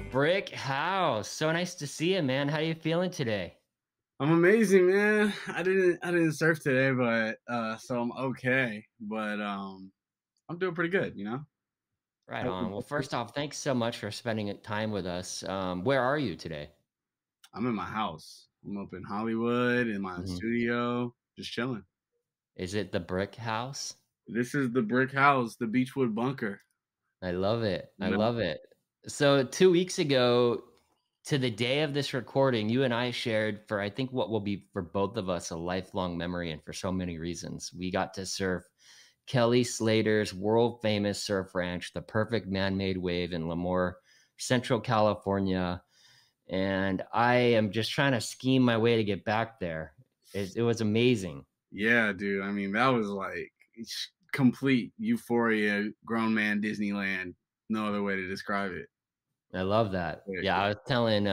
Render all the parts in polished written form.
Brick House. So nice to see you, man. How you feeling today? I'm amazing, man. I didn't surf today, but so I'm okay. But I'm doing pretty good, you know? Right How- on. Well, first off, thanks so much for spending time with us. Where are you today? I'm in my house. I'm up in Hollywood in my Mhm. studio, just chilling. Is it the Brick House? This is the brick house, the Beechwood bunker. I love it. I You know? love it. So 2 weeks ago, to the day of this recording, you and I shared for I think what will be for both of us a lifelong memory, and for so many reasons. We got to surf Kelly Slater's world famous surf ranch, the perfect man-made wave in Lemoore, Central California. And I am just trying to scheme my way to get back there. It was amazing. Yeah, dude. I mean, that was like complete euphoria, grown man Disneyland. No other way to describe it. I love that. Yeah, Yeah, yeah. I was telling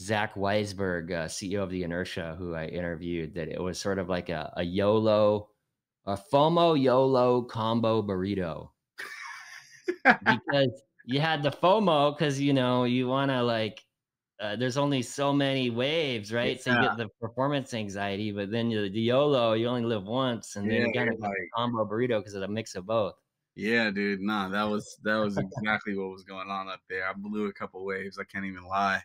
Zach Weisberg, CEO of the Inertia, who I interviewed, that it was sort of like a YOLO, a FOMO YOLO combo burrito, because you had the FOMO because you want to like. There's only so many waves, right? So you Yeah, get the performance anxiety, but then the YOLO, you only live once, and then yeah, you kind you're of got the like, combo burrito because of the mix of both. yeah, dude. Nah, that was exactly what was going on up there. I blew a couple waves. I can't even lie.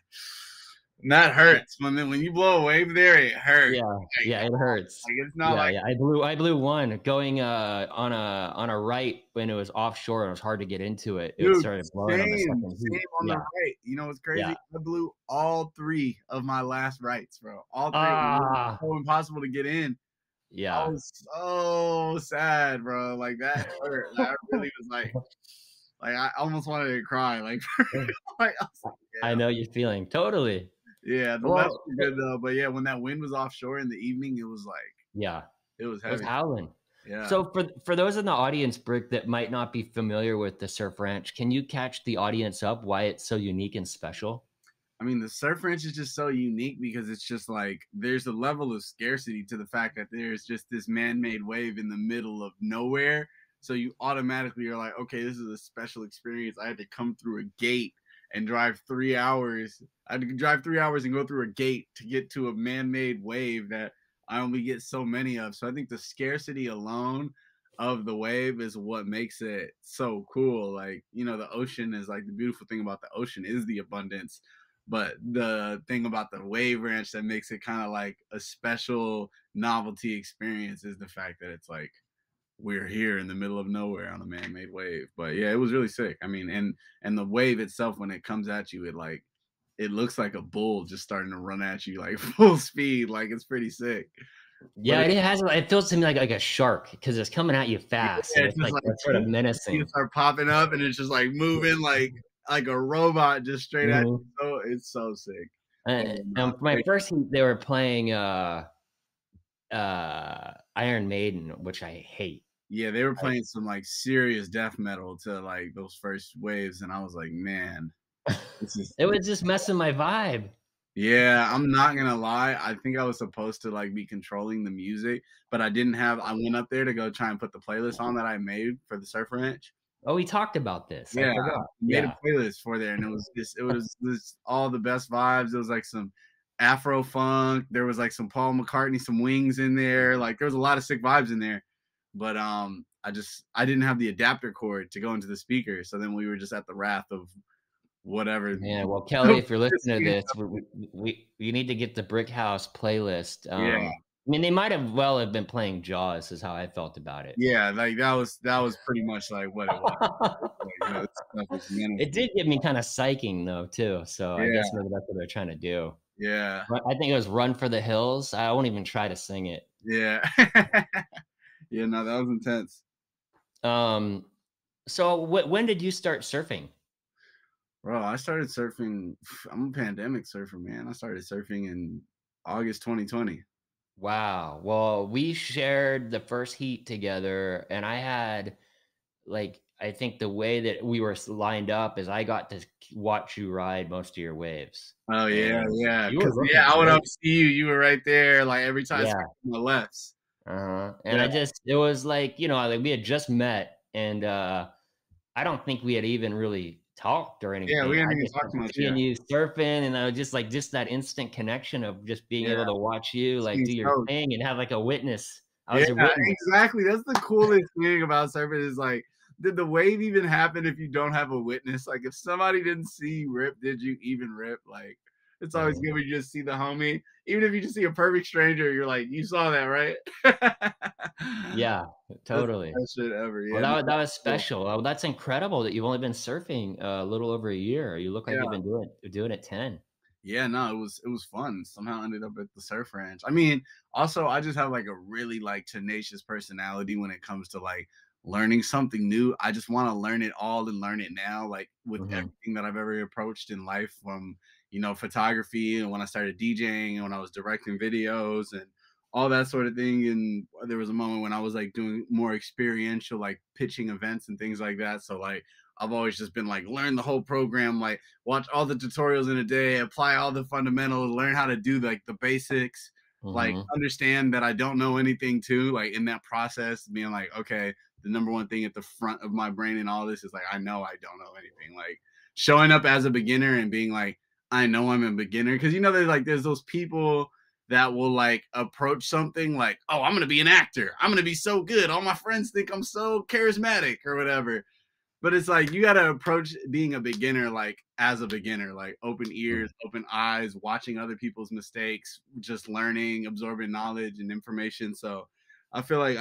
And that Yeah, hurts. When you blow a wave there, it hurts. yeah, yeah. It hurts. Like it's not Yeah, like, yeah. I blew one going on a right when it was offshore and it was hard to get into it. It dude, started blowing on the second same heat. on the Yeah, right. You know what's crazy? yeah. I blew all three of my last rights, bro. All three. It was Ah, so impossible to get in. I yeah. was so sad, bro. Like that hurt. That really was like I almost wanted to cry. Like, like I was like, I yeah. know you're feeling totally. Yeah, the lefts Well, were good though, but yeah, when that wind was offshore in the evening, it was like yeah. it was It was heavy. howling. Yeah. So for those in the audience, Brick, that might not be familiar with the surf ranch, can you catch the audience up why it's so unique and special? I mean, the surf ranch is just so unique because it's just like there's a level of scarcity to the fact that there's just this man-made wave in the middle of nowhere. So you automatically are like, okay, this is a special experience. I had to come through a gate and drive 3 hours. I had to drive 3 hours and go through a gate to get to a man-made wave that I only get so many of. So I think the scarcity alone of the wave is what makes it so cool. Like, the ocean is like the beautiful thing about the ocean is the abundance. But the thing about the wave ranch that makes it kind of like a special novelty experience is the fact that it's like we're here in the middle of nowhere on a man-made wave. But yeah, it was really sick. I mean, and the wave itself, when it comes at you, it looks like a bull just starting to run at you like full speed. Like it's pretty sick. But Yeah, it feels to me like a shark because it's coming at you fast and it's it's just like like that's sort of you menacing. start popping up and it's just like moving like a robot just straight at you. Mhm. So it's so sick. And for my first heat, they were playing Iron Maiden, which I hate. Yeah, they were I playing some like serious death metal to like those first waves, and I was like, man, this is It was just messing my vibe. yeah, I'm not gonna lie. I think I was supposed to like be controlling the music, but I didn't have I went up there to go try and put the playlist on that I made for the surf ranch. Oh, we talked about this. I Yeah, I forgot. made a Yeah. playlist for there, and it was all the best vibes. It was like some Afro funk. There was like some Paul McCartney, some Wings in there. Like there was a lot of sick vibes in there. But I didn't have the adapter cord to go into the speaker, so then we were just at the wrath of whatever. Yeah, well, Kelly, if you're listening to this, we need to get the Brick House playlist. Yeah, I mean, they might have been playing Jaws, is how I felt about it. yeah, like that was pretty much like what it was. Like, this stuff is It menacing. did get me kind of psyching though, too. So I guess Yeah, maybe that's what they're trying to do. yeah, But I think it was "Run for the Hills." I won't even try to sing it. yeah, yeah. No, that was intense. Um, so when did you start surfing? Bro, I started surfing. I'm a pandemic surfer, man. I started surfing in August 2020. Wow. Well, we shared the first heat together, and I had like I think the way that we were lined up is I got to watch you ride most of your waves, Oh yeah, and yeah. you were Because looking yeah, I would great. up see you. You were right there, like every time I Yeah. switched to my lefts. Uh-huh. And Yeah, it was like, like we had just met and I don't think we had even really talked or Yeah, we anything. didn't I even just talk kept too much. seeing Yeah, you surfing, and I was just like, just that instant connection of just being yeah, able to watch you, just like, being do your stoked. thing and have, like, a witness. I Yeah, was a witness. exactly. That's the coolest thing about surfing is like, did the wave even happen if you don't have a witness? Like, if somebody didn't see you rip, did you even rip? Like, it's always Mhm. good when you just see the homie. Even if you just see a perfect stranger, you're like, you saw that, right? Yeah, That's the totally. best shit ever. Well, Yeah, that no, was that was cool. special. Oh, that's incredible that you've only been surfing a little over a year. You look like you've Yeah. been doing it 10. Yeah, no, it was fun. Somehow ended up at the surf ranch. I mean, also I just have like a really like tenacious personality when it comes to like learning something new. I just want to learn it all and learn it now, like with Mhm, everything that I've ever approached in life from, photography and when I started DJing and when I was directing videos and all that sort of thing. And there was a moment when I was like doing more experiential, like pitching events and things like that. So like I've always just been like learn the whole program, like watch all the tutorials in a day, apply all the fundamentals, learn how to do like the basics, like mhm. understand that I don't know anything too, like in that process, being like, okay, the number one thing at the front of my brain and all this is like, I know I don't know anything. Like showing up as a beginner and being like, I know I'm a beginner. Cause there's those people that will like approach something like, oh, I'm gonna be an actor. I'm gonna be so good. All my friends think I'm so charismatic or whatever, but it's like you got to approach being a beginner like as a beginner, like open Mm. ears, open eyes, watching other people's mistakes, just learning, absorbing knowledge and information. So I feel like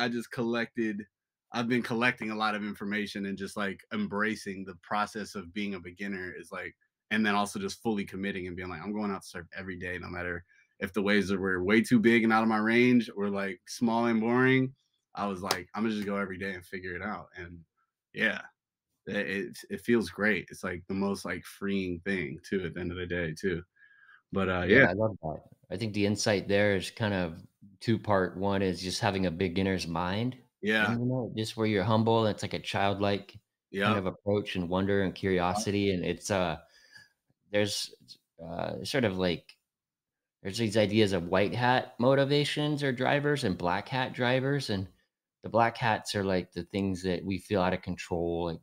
I've been collecting a lot of information and just like embracing the process of being a beginner is like, and then also just fully committing and being like, I'm going out to surf every day, no matter if the waves were way too big and out of my range or like small and boring. I was like, I'm gonna just go every day and figure it out. And yeah, it feels great. It's like the most like freeing thing too at the end of the day too. But Yeah, yeah, I love that. I think the insight there is kind of two-part. One is just having a beginner's mind, yeah, and, just where you're humble, and it's like a childlike kind yep, of approach and wonder and curiosity, and there's, sort of like there's these ideas of white hat motivations or drivers and black hat drivers, and the black hats are like the things that we feel out of control, like,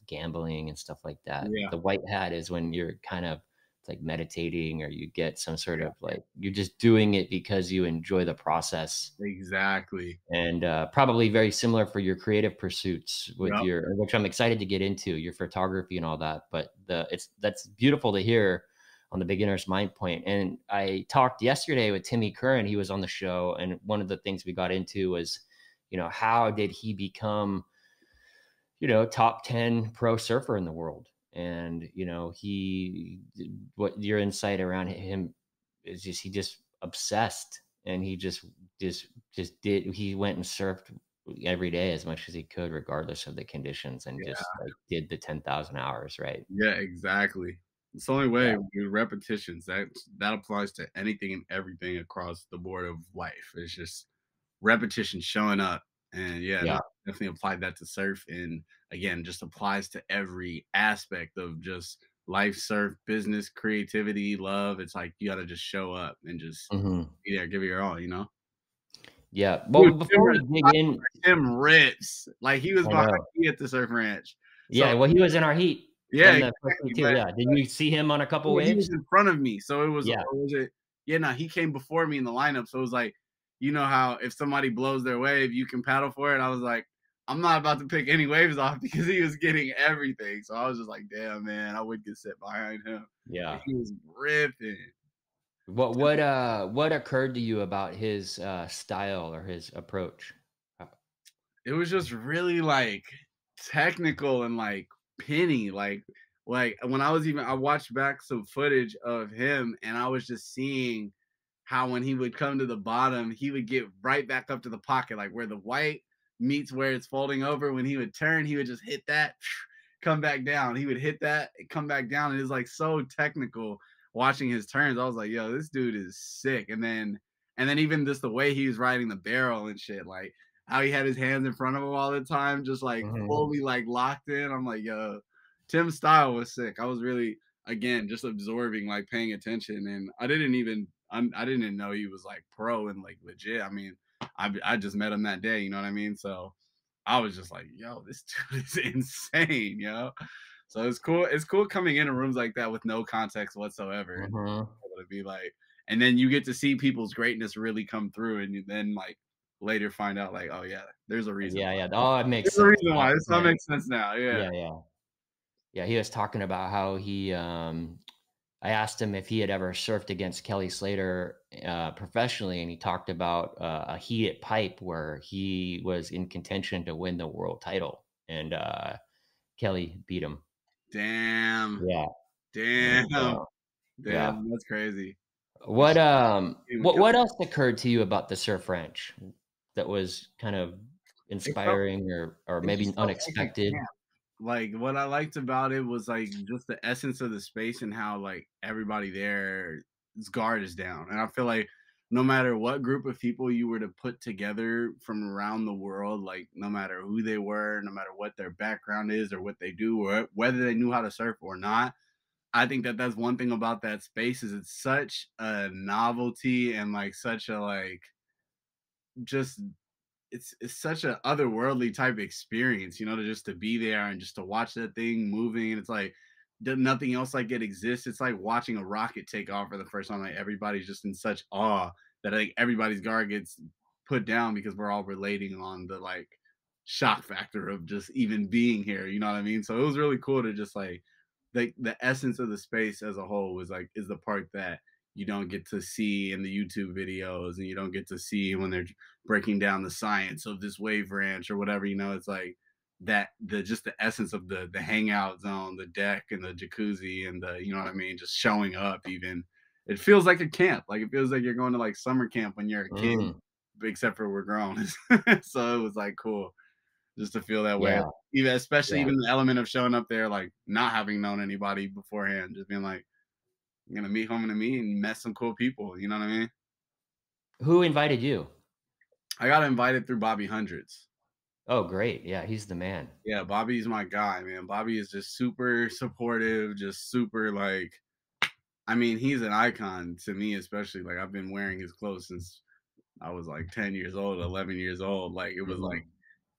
gambling and stuff like that. yeah, The white hat is when you're kind of like meditating, or you get some sort yeah, of like you're just doing it because you enjoy the process. exactly. And probably very similar for your creative pursuits with Yep, your, which I'm excited to get into, your photography and all that. But that's beautiful to hear on the beginner's mind point. And I talked yesterday with Timmy Curran. He was on the show, and one of the things we got into was, how did he become, top 10 pro surfer in the world? And what your insight around him is, just he just obsessed, and he just he went and surfed every day as much as he could regardless of the conditions, and yeah, just like did the 10,000 hours, right? yeah, exactly. It's the only Yeah. way with repetitions. That applies to anything and everything across the board of life. It's just repetition showing up. And yeah, no, Yeah. definitely applied that to surf. And again, just applies to every aspect of just life, surf, business, creativity, love. It's like you got to just show up and just Mhm. be there, give it your all. Yeah. Dude, Well, before we dig in, Tim rips. Like he was I behind know. me at the surf ranch. So Yeah, well, he was in our heat yeah, from the first exactly. week too. Yeah. Did you see him on a couple He waves? was in front of me, so it was, Yeah. or was it? Yeah, no, he came before me in the lineup, so it was like, you know how if somebody blows their wave, you can paddle for it. I was like, I'm not about to pick any waves off because he was getting everything. So I was just like, damn man, I would get set behind him. Yeah. He was ripping. What occurred to you about his style or his approach? It was just really like technical and like penny. Like when I watched back some footage of him and I was just seeing how when he would come to the bottom, he would get right back up to the pocket, like where the white meets where it's folding over. When he would turn, he would just hit that, come back down. He would hit that, come back down. And it was like so technical watching his turns. I was like, yo, this dude is sick. And then even just the way he was riding the barrel and shit, like how he had his hands in front of him all the time, just like Mhm. fully like locked in. I'm like, yo, Tim's style was sick. I was really, again, just absorbing, like paying attention. And I didn't even know he was like pro and like legit. I mean, I just met him that day, you know what I mean? So I was just like, yo, this dude is insane, yo. So it's cool. It's cool coming into rooms like that with no context whatsoever, and Mhm. able to be like, and then you get to see people's greatness really come through, and you then like later find out like, oh yeah, there's a reason. Yeah, yeah. Oh, it makes There's a sense. reason why. Oh, This all man. makes sense now. Yeah. Yeah, yeah. Yeah, he was talking about how I asked him if he had ever surfed against Kelly Slater, professionally, and he talked about, a heated pipe where he was in contention to win the world title, and, Kelly beat him. Damn. Yeah, and, Damn. yeah. Damn. That's crazy. You What, should um, see him with what Kelly. what else occurred to you about the surf ranch that was kind of It felt. inspiring or It maybe just felt like a unexpected? camp. Like, what I liked about it was, like, just the essence of the space and how, like, everybody there's guard is down, and I feel like no matter what group of people you were to put together from around the world, like, no matter who they were, no matter what their background is or what they do or whether they knew how to surf or not, I think that that's one thing about that space is it's such a novelty and, like, such a, like, just it's such a otherworldly type experience, you know, to just to be there and just to watch that thing moving. And it's like nothing else like it exists. It's like watching a rocket take off for the first time. Like everybody's just in such awe that I think everybody's guard gets put down because we're all relating on the like shock factor of just even being here. You know what I mean? So it was really cool to just like the essence of the space as a whole was like is the part that you don't get to see in the YouTube videos and you don't get to see when they're breaking down the science of this wave ranch or whatever, you know, it's like that the just the essence of the hangout zone, the deck and the jacuzzi and the you know what I mean, just showing up even. It feels like a camp. Like it feels like you're going to like summer camp when you're a kid, Mm, except for we're grown. So it was like cool just to feel that way. yeah, Even especially yeah. even the element of showing up there like not having known anybody beforehand, just being like, I'm gonna meet home to me and met some cool people. You know what I mean? Who invited you? I got invited through Bobby Hundreds. Oh, great. Yeah, he's the man. Yeah, Bobby's my guy, man. Bobby is just super supportive, just super like I mean, he's an icon to me, especially like I've been wearing his clothes since I was like 10 years old, 11 years old. Like it was like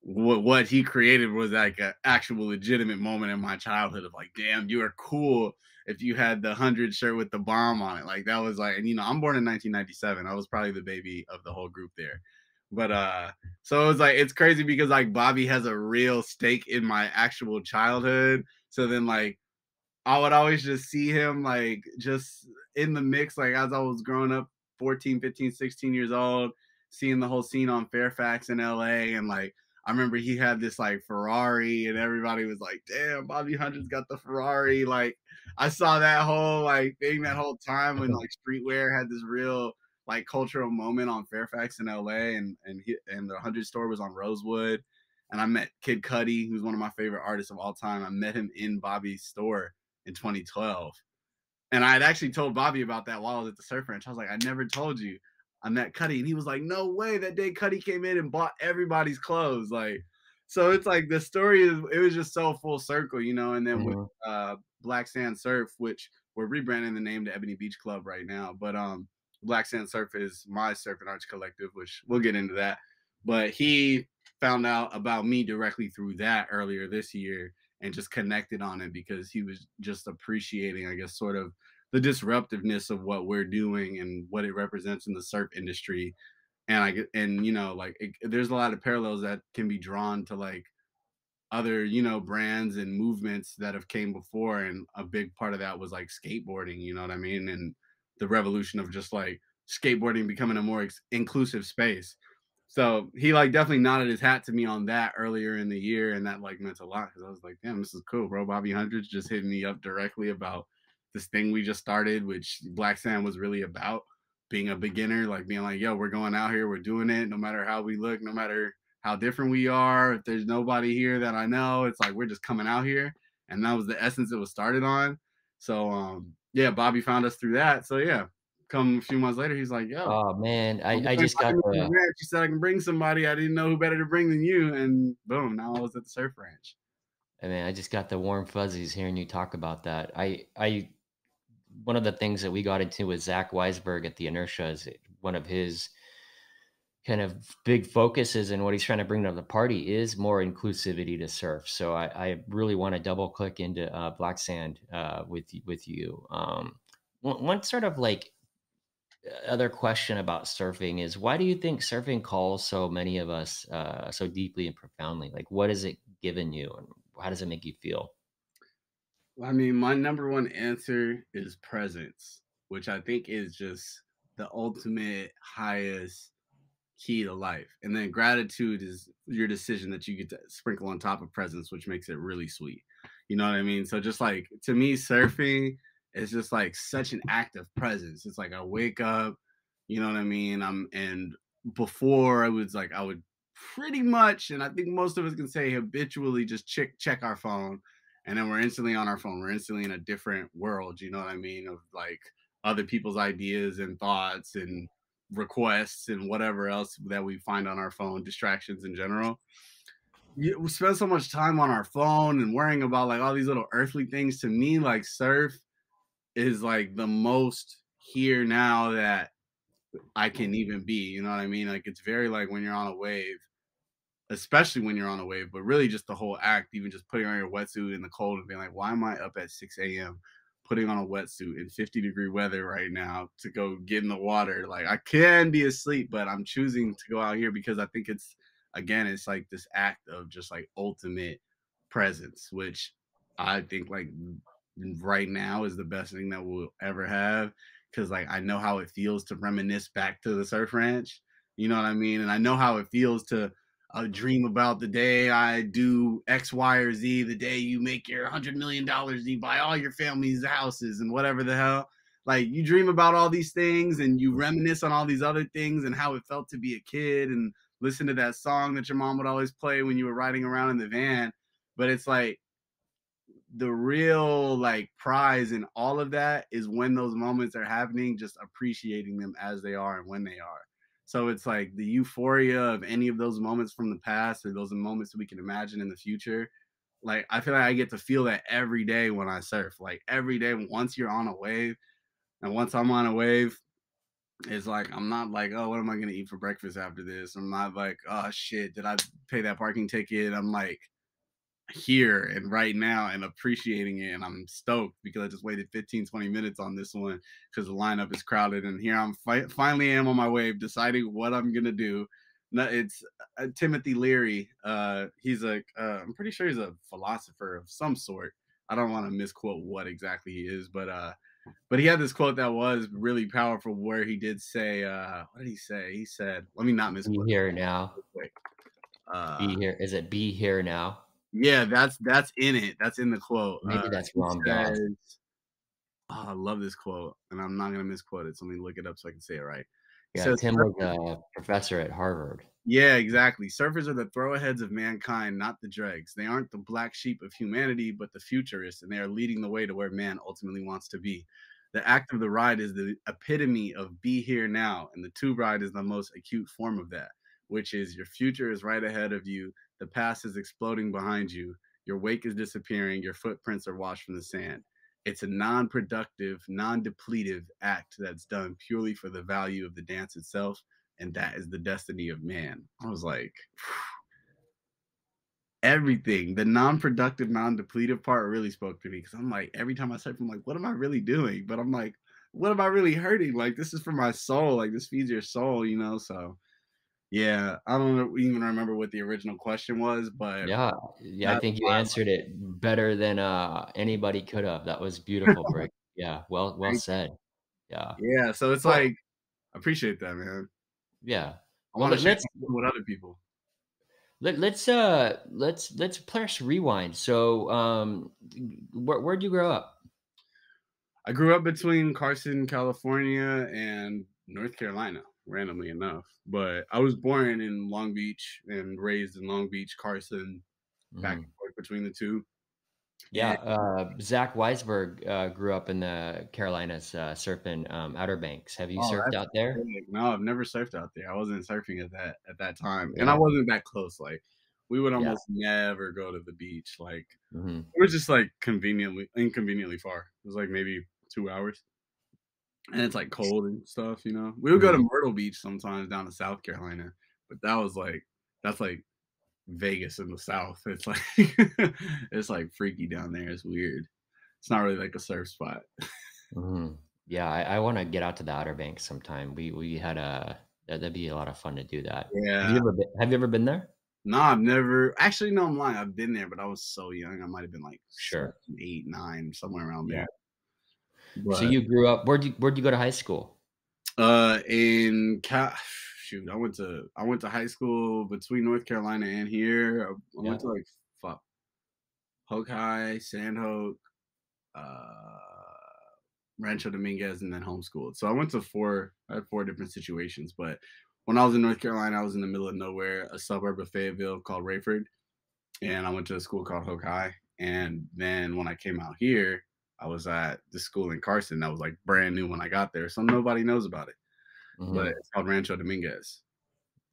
Mhm. what he created was like an actual legitimate moment in my childhood of like, damn, you are cool if you had the 100 shirt with the bomb on it. Like that was like, and you know, I'm born in 1997. I was probably the baby of the whole group there. But so it was like it's crazy because like Bobby has a real stake in my actual childhood. So then like I would always just see him like just in the mix, like as I was growing up, 14, 15, 16 years old, seeing the whole scene on Fairfax in LA. And like, I remember he had this like Ferrari and everybody was like, damn, Bobby Hunter's got the Ferrari. Like I saw that whole like thing that whole time when like streetwear had this real like cultural moment on Fairfax in LA and the 100 store was on Rosewood. And I met Kid Cudi, who's one of my favorite artists of all time. I met him in Bobby's store in 2012. And I had actually told Bobby about that while I was at the surf ranch. I was like, I never told you I met Cuddy. And he was like, no way. That day Cuddy came in and bought everybody's clothes. Like, so it's like the story is it was just so full circle, you know. And then with Mhm. Black Sand Surf, which we're rebranding the name to Ebony Beach Club right now. But Black Sand Surf is my surf and arts collective, which we'll get into that. But he found out about me directly through that earlier this year and just connected on it because he was just appreciating, I guess, sort of the disruptiveness of what we're doing and what it represents in the surf industry. And and you know, like there's a lot of parallels that can be drawn to like other, you know, brands and movements that have came before. And a big part of that was like skateboarding, you know what I mean? And the revolution of just like skateboarding becoming a more inclusive space. So he like definitely nodded his hat to me on that earlier in the year, and that like meant a lot because I was like, damn, this is cool, bro. Bobby Hundreds just hitting me up directly about this thing we just started, which Black Sand was really about being a beginner, like being like, yo, we're going out here, we're doing it, no matter how we look, no matter how different we are. If there's nobody here that I know, it's like we're just coming out here, and that was the essence it was started on. So yeah, Bobby found us through that. So yeah, come a few months later, he's like, yo, Oh, man, I'm I going just got to the the ranch. You said I can bring somebody. I didn't know who better to bring than you. And boom, now I was at the surf ranch. I just got the warm fuzzies hearing you talk about that. I one of the things that we got into with Zach Weisberg at the Inertia is one of kind of big focuses and what he's trying to bring to the party is more inclusivity to surf. So I really want to double click into Black Sand with you. One sort of like other question about surfing is why do you think surfing calls so many of us so deeply and profoundly? Like, what has it given you, and how does it make you feel? I mean, my number one answer is presence, which I think is just the ultimate highest key to life. And then gratitude is your decision that you get to sprinkle on top of presence, which makes it really sweet. You know what I mean? So just like to me, surfing is just like such an act of presence. It's like I wake up, you know what I mean? And before I would pretty much, and I think most of us can say habitually just check our phone, and then we're instantly on our phone. We're instantly in a different world, you know what I mean? Of like other people's ideas and thoughts and requests and whatever else that we find on our phone, distractions in general. We spend so much time on our phone and worrying about like all these little earthly things. To me, like surf is like the most here now that I can even be. You know what I mean? Like it's very like when you're on a wave, especially when you're on a wave, but really just the whole act, even just putting on your wetsuit in the cold and being like, why am I up at 6 a.m. putting on a wetsuit in 50-degree weather right now to go get in the water? Like I can be asleep, but I'm choosing to go out here because I think it's again, it's like this act of just like ultimate presence, which I think like right now is the best thing that we'll ever have. Cause like I know how it feels to reminisce back to the surf ranch. You know what I mean? And I know how it feels to dream about the day I do X, Y, or Z, the day you make your $100 million, you buy all your family's houses and whatever the hell. Like you dream about all these things and you reminisce on all these other things and how it felt to be a kid and listen to that song that your mom would always play when you were riding around in the van. But it's like the real like prize in all of that is when those moments are happening, just appreciating them as they are and when they are. So it's like the euphoria of any of those moments from the past or those moments that we can imagine in the future. Like I feel like I get to feel that every day when I surf. Like every day once you're on a wave and once I'm on a wave, it's like I'm not like, oh, what am I gonna eat for breakfast after this? I'm not like, oh shit, did I pay that parking ticket? I'm like, here and right now and appreciating it, and I'm stoked because I just waited 15-20 minutes on this one because the lineup is crowded, and here I'm finally am on my wave deciding what I'm gonna do. No, it's Timothy Leary. He's a I'm pretty sure he's a philosopher of some sort. I don't want to misquote what exactly he is, but he had this quote that was really powerful where he did say, what did he say? He said, let me not Be misquote here now. it. Uh, Be here. Is it be here now? Yeah, that's in it. That's in the quote. Maybe that's He Ram Dass. says, oh, I love this quote, and I'm not gonna misquote it, so let me look it up so I can say it right. He Yeah, says, Tim was a professor at Harvard. yeah, exactly. Surfers are the throwaheads of mankind, not the dregs. They aren't the black sheep of humanity, but the futurists, and they are leading the way to where man ultimately wants to be. The act of the ride is the epitome of be here now, and the tube ride is the most acute form of that, which is your future is right ahead of you, the past is exploding behind you, your wake is disappearing, your footprints are washed from the sand. It's a non-productive, non-depletive act that's done purely for the value of the dance itself, and that is the destiny of man. I was like, everything. The non-productive, non-depletive part really spoke to me because I'm like, every time I surf, I'm like, what am I really doing? But I'm like, what am I really hurting? Like, this is for my soul. Like, this feeds your soul, you know? So, yeah, I don't even remember what the original question was, but Yeah, yeah, I that's think you why. answered it better than, anybody could have. That was beautiful, Brick. Yeah, well said. Yeah. Yeah, so it's Well, like, I appreciate that, man. yeah. I Well, want to share let's with other people. let's press rewind. So, where'd you grow up? I grew up between Carson, California, and North Carolina, randomly enough. But I was born in Long Beach and raised in Long Beach, Carson, back Mhm. and forth between the two. Yeah, And Zach Weisberg, grew up in the Carolinas, surfing, Outer Banks. Have you oh, surfed that's out there? sick. No, I've never surfed out there. I wasn't surfing at that time, and I Yeah, wasn't that close. Like we would yeah. almost never go to the beach. Like Mhm. it was just like inconveniently far. It was like maybe 2 hours. and it's like cold and stuff, you know. We would go to Myrtle Beach sometimes down to South Carolina, but that's like Vegas in the South. It's like it's like freaky down there. It's weird. It's not really like a surf spot. Mhm. Yeah, I wanna get out to the Outer Banks sometime. We had a that'd be a lot of fun to do that. Yeah. Have you ever been there? No, I've never actually, no, I'm lying. I've been there, but I was so young. I might have been like 7, Sure. 8, 9, somewhere around Yeah. there. So But you grew up where'd you go to high school? in shoot, I went to high school between North Carolina and here. I Yeah. went to like fuck Hoke High, Sandhook, uh Rancho Dominguez, and then homeschooled. So I had 4 different situations. But when I was in North Carolina, I was in the middle of nowhere, a suburb of Fayetteville called Rayford, and I went to a school called Hoke High. And then when I came out here, I was at the school in Carson that was like brand new when I got there, so nobody knows about it. But Mhm. it's called Rancho Dominguez.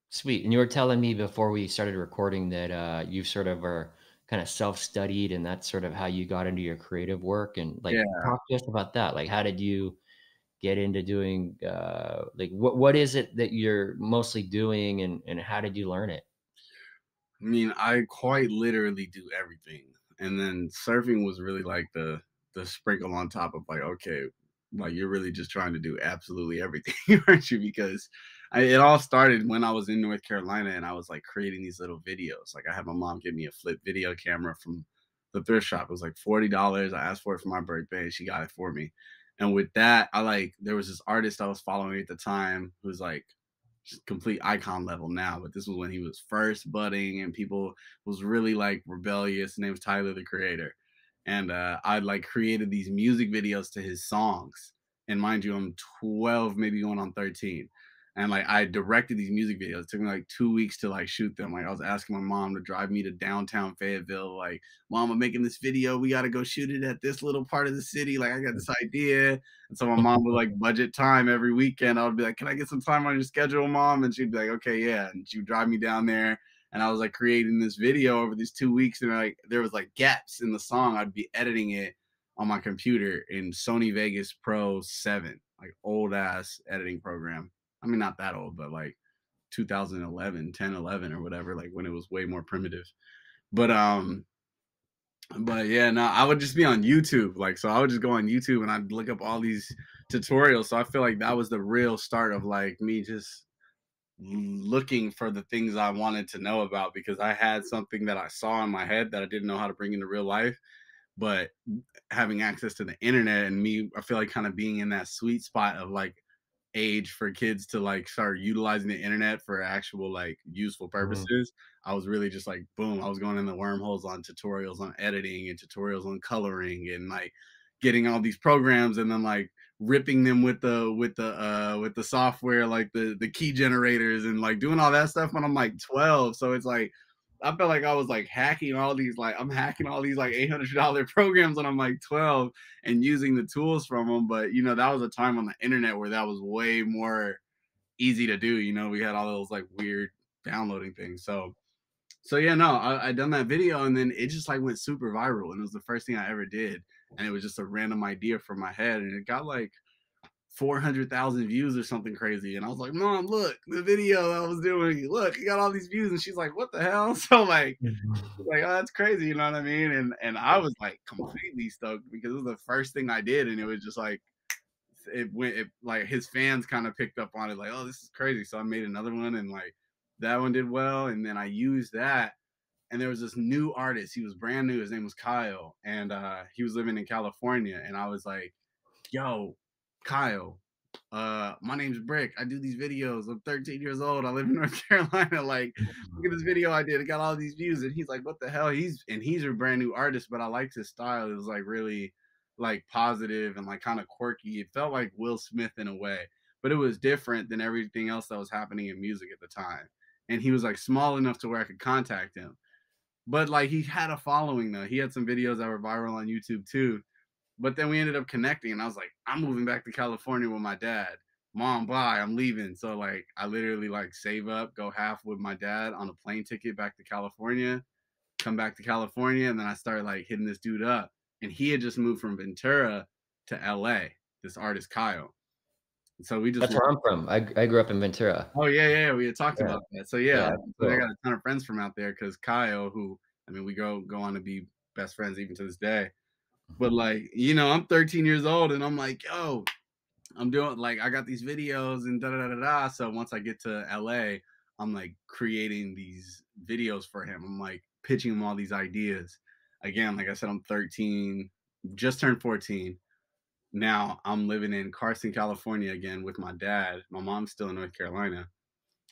Sweet, and you were telling me before we started recording that, you sort of are kinda self-studied, and that's sort of how you got into your creative work, and, like, Yeah. talk to us about that. Like, how did you get into doing, like, what is it that you're mostly doing, and how did you learn it? I mean, I quite literally do everything. And then surfing was really like the sprinkle on top of like, okay, like you're really just trying to do absolutely everything, aren't you? Because it all started when I was in North Carolina and I was like creating these little videos. Like I had my mom give me a flip video camera from the thrift shop. It was like $40. I asked for it for my birthday and she got it for me. And with that, there was this artist I was following at the time who's like just complete icon level now, but this was when he was first budding and people was really like rebellious. His name was Tyler the Creator. And I like created these music videos to his songs. And mind you, I'm 12, maybe going on 13. And like I directed these music videos. It took me like 2 weeks to like shoot them. Like I was asking my mom to drive me to downtown Fayetteville. Like, Mom, I'm making this video. We got to go shoot it at this little part of the city. Like I got this idea. And so my mom would like budget time every weekend. I would be like, "Can I get some time on your schedule, Mom?" And she'd be like, "Okay, yeah." And she would drive me down there. And I was like creating this video over these 2 weeks. And like there was like gaps in the song. I'd be editing it on my computer in Sony Vegas Pro 7, like old ass editing program. I mean, not that old, but like 2011, 10, 11 or whatever, like when it was way more primitive. But yeah, no, I would just be on YouTube. Like, so I would just go on YouTube and I'd look up all these tutorials. So I feel like that was the real start of like me just looking for the things I wanted to know about because I had something that I saw in my head that I didn't know how to bring into real life. But having access to the internet and me, I feel like kind of being in that sweet spot of like age for kids to like start utilizing the internet for actual like useful Mhm. purposes. I was really just like boom, I was going in the wormholes on tutorials on editing and tutorials on coloring and like getting all these programs and then like ripping them with the software like the key generators and like doing all that stuff when I'm like 12. So it's like I felt like I was like I'm hacking all these like $800 programs when I'm like 12 and using the tools from them. But that was a time on the internet where that was way more easy to do. We had all those like weird downloading things. So yeah, no, I done that video and then it just like went super viral and it was the first thing I ever did. And it was just a random idea from my head and it got like 400,000 views or something crazy. And I was like, Mom, look, the video I was doing, look, it got all these views. And she's like, what the hell? So like, oh, that's crazy, you know what I mean? And I was like completely stoked because it was the first thing I did, and it was just like like his fans kind of picked up on it, like, oh, this is crazy. So I made another one, and like that one did well, and then I used that. And there was this new artist. He was brand new. His name was Kyle, and he was living in California. And I was like, yo, Kyle, my name's Brick. I do these videos. I'm 13 years old. I live in North Carolina. Like, look at this video I did. It got all these views. And he's like, what the hell? He's a brand new artist, but I liked his style. It was like really like positive and like kind of quirky. It felt like Will Smith in a way, but it was different than everything else that was happening in music at the time. And he was like small enough to where I could contact him. But like he had a following though. He had some videos that were viral on YouTube too. But then we ended up connecting, and I was like, I'm moving back to California with my dad. Mom, bye, I'm leaving. So like, I literally like save up, go half with my dad on a plane ticket back to California, come back to California, and then I started like hitting this dude up, and he had just moved from Ventura to LA. This artist Kyle, So we just That's where I'm from. I grew up in Ventura. oh yeah, we had talked Yeah. about that. So yeah, Yeah. but I Cool. got a ton of friends from out there because Kyle, who I mean, we go on to be best friends even to this day. But like, I'm 13 years old and I'm like, yo, I'm doing like I got these videos and da da da da da. So once I get to LA, I'm like creating these videos for him. I'm like pitching him all these ideas. Again, like I said, I'm 13, just turned 14. Now I'm living in Carson, California again with my dad. My mom's still in North Carolina.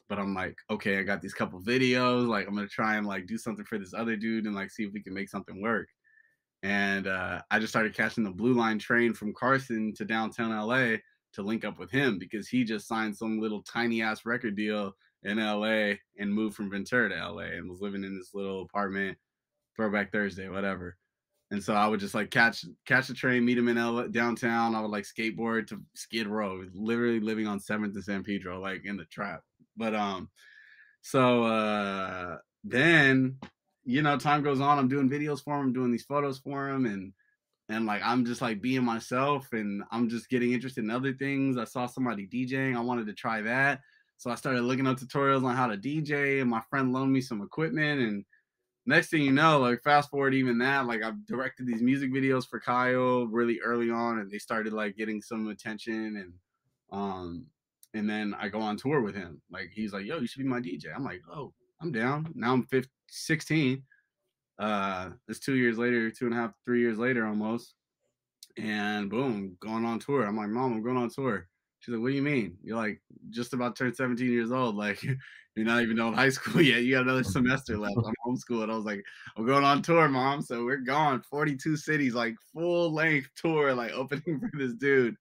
But I'm like, okay, I got these couple videos. Like I'm gonna try and like do something for this other dude and like see if we can make something work. And I just started catching the Blue Line train from Carson to downtown LA to link up with him because he just signed some little tiny ass record deal in LA and moved from Ventura to LA and was living in this little apartment, Throwback Thursday, whatever. And so I would just like catch the train, meet him in LA, downtown. I would like skateboard to Skid Row, literally living on 7th and San Pedro, like in the trap. But so then time goes on. I'm doing videos for him, I'm doing these photos for him, and like I'm just like being myself, and I'm just getting interested in other things. I saw somebody DJing, I wanted to try that, so I started looking up tutorials on how to DJ, and my friend loaned me some equipment, and next thing you know, like fast forward even that, like I've directed these music videos for Kyle really early on, and they started like getting some attention, um and then I go on tour with him. Like he's like, yo, you should be my DJ. I'm like, oh, I'm down. Now I'm 16. It's 2 years later, 2.5, 3 years later almost. And boom, going on tour. I'm like, Mom, I'm going on tour. She's like, what do you mean? You're like just about turned 17 years old. Like you're not even done high school yet. You got another semester left. I'm homeschooled. I was like, I'm going on tour, Mom. So we're gone 42 cities, like full length tour, like opening for this dude.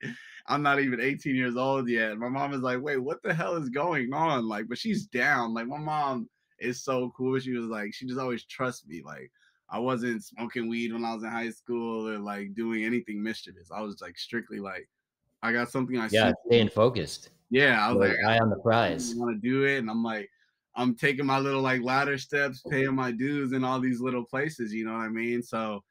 I'm not even 18 years old yet. My mom is like, wait, what the hell is going on? Like, but she's down. Like my mom is so cool. She was like, she just always trusts me. Like I wasn't smoking weed when I was in high school or like doing anything mischievous. I was like strictly like, I got something I Yeah. see. Staying focused. Yeah, I was like, Like, I eye on the really prize. want to do it. And I'm like, I'm taking my little like ladder steps, paying my dues in all these little places, you know what I mean? So,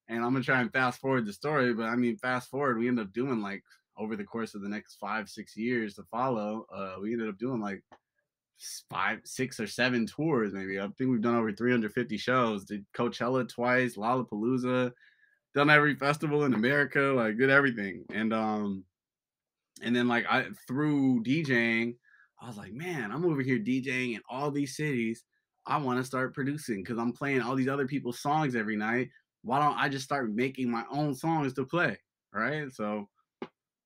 and I'm gonna try and fast forward the story, but I mean, fast forward, we end up doing like over the course of the next 5, 6 years to follow, we ended up doing like 5, 6, or 7 tours, maybe. I think we've done over 350 shows. Did Coachella twice, Lollapalooza, done every festival in America, like did everything. And then like I through DJing, I was like, man, I'm over here DJing in all these cities. I want to start producing because I'm playing all these other people's songs every night. Why don't I just start making my own songs to play? Right. So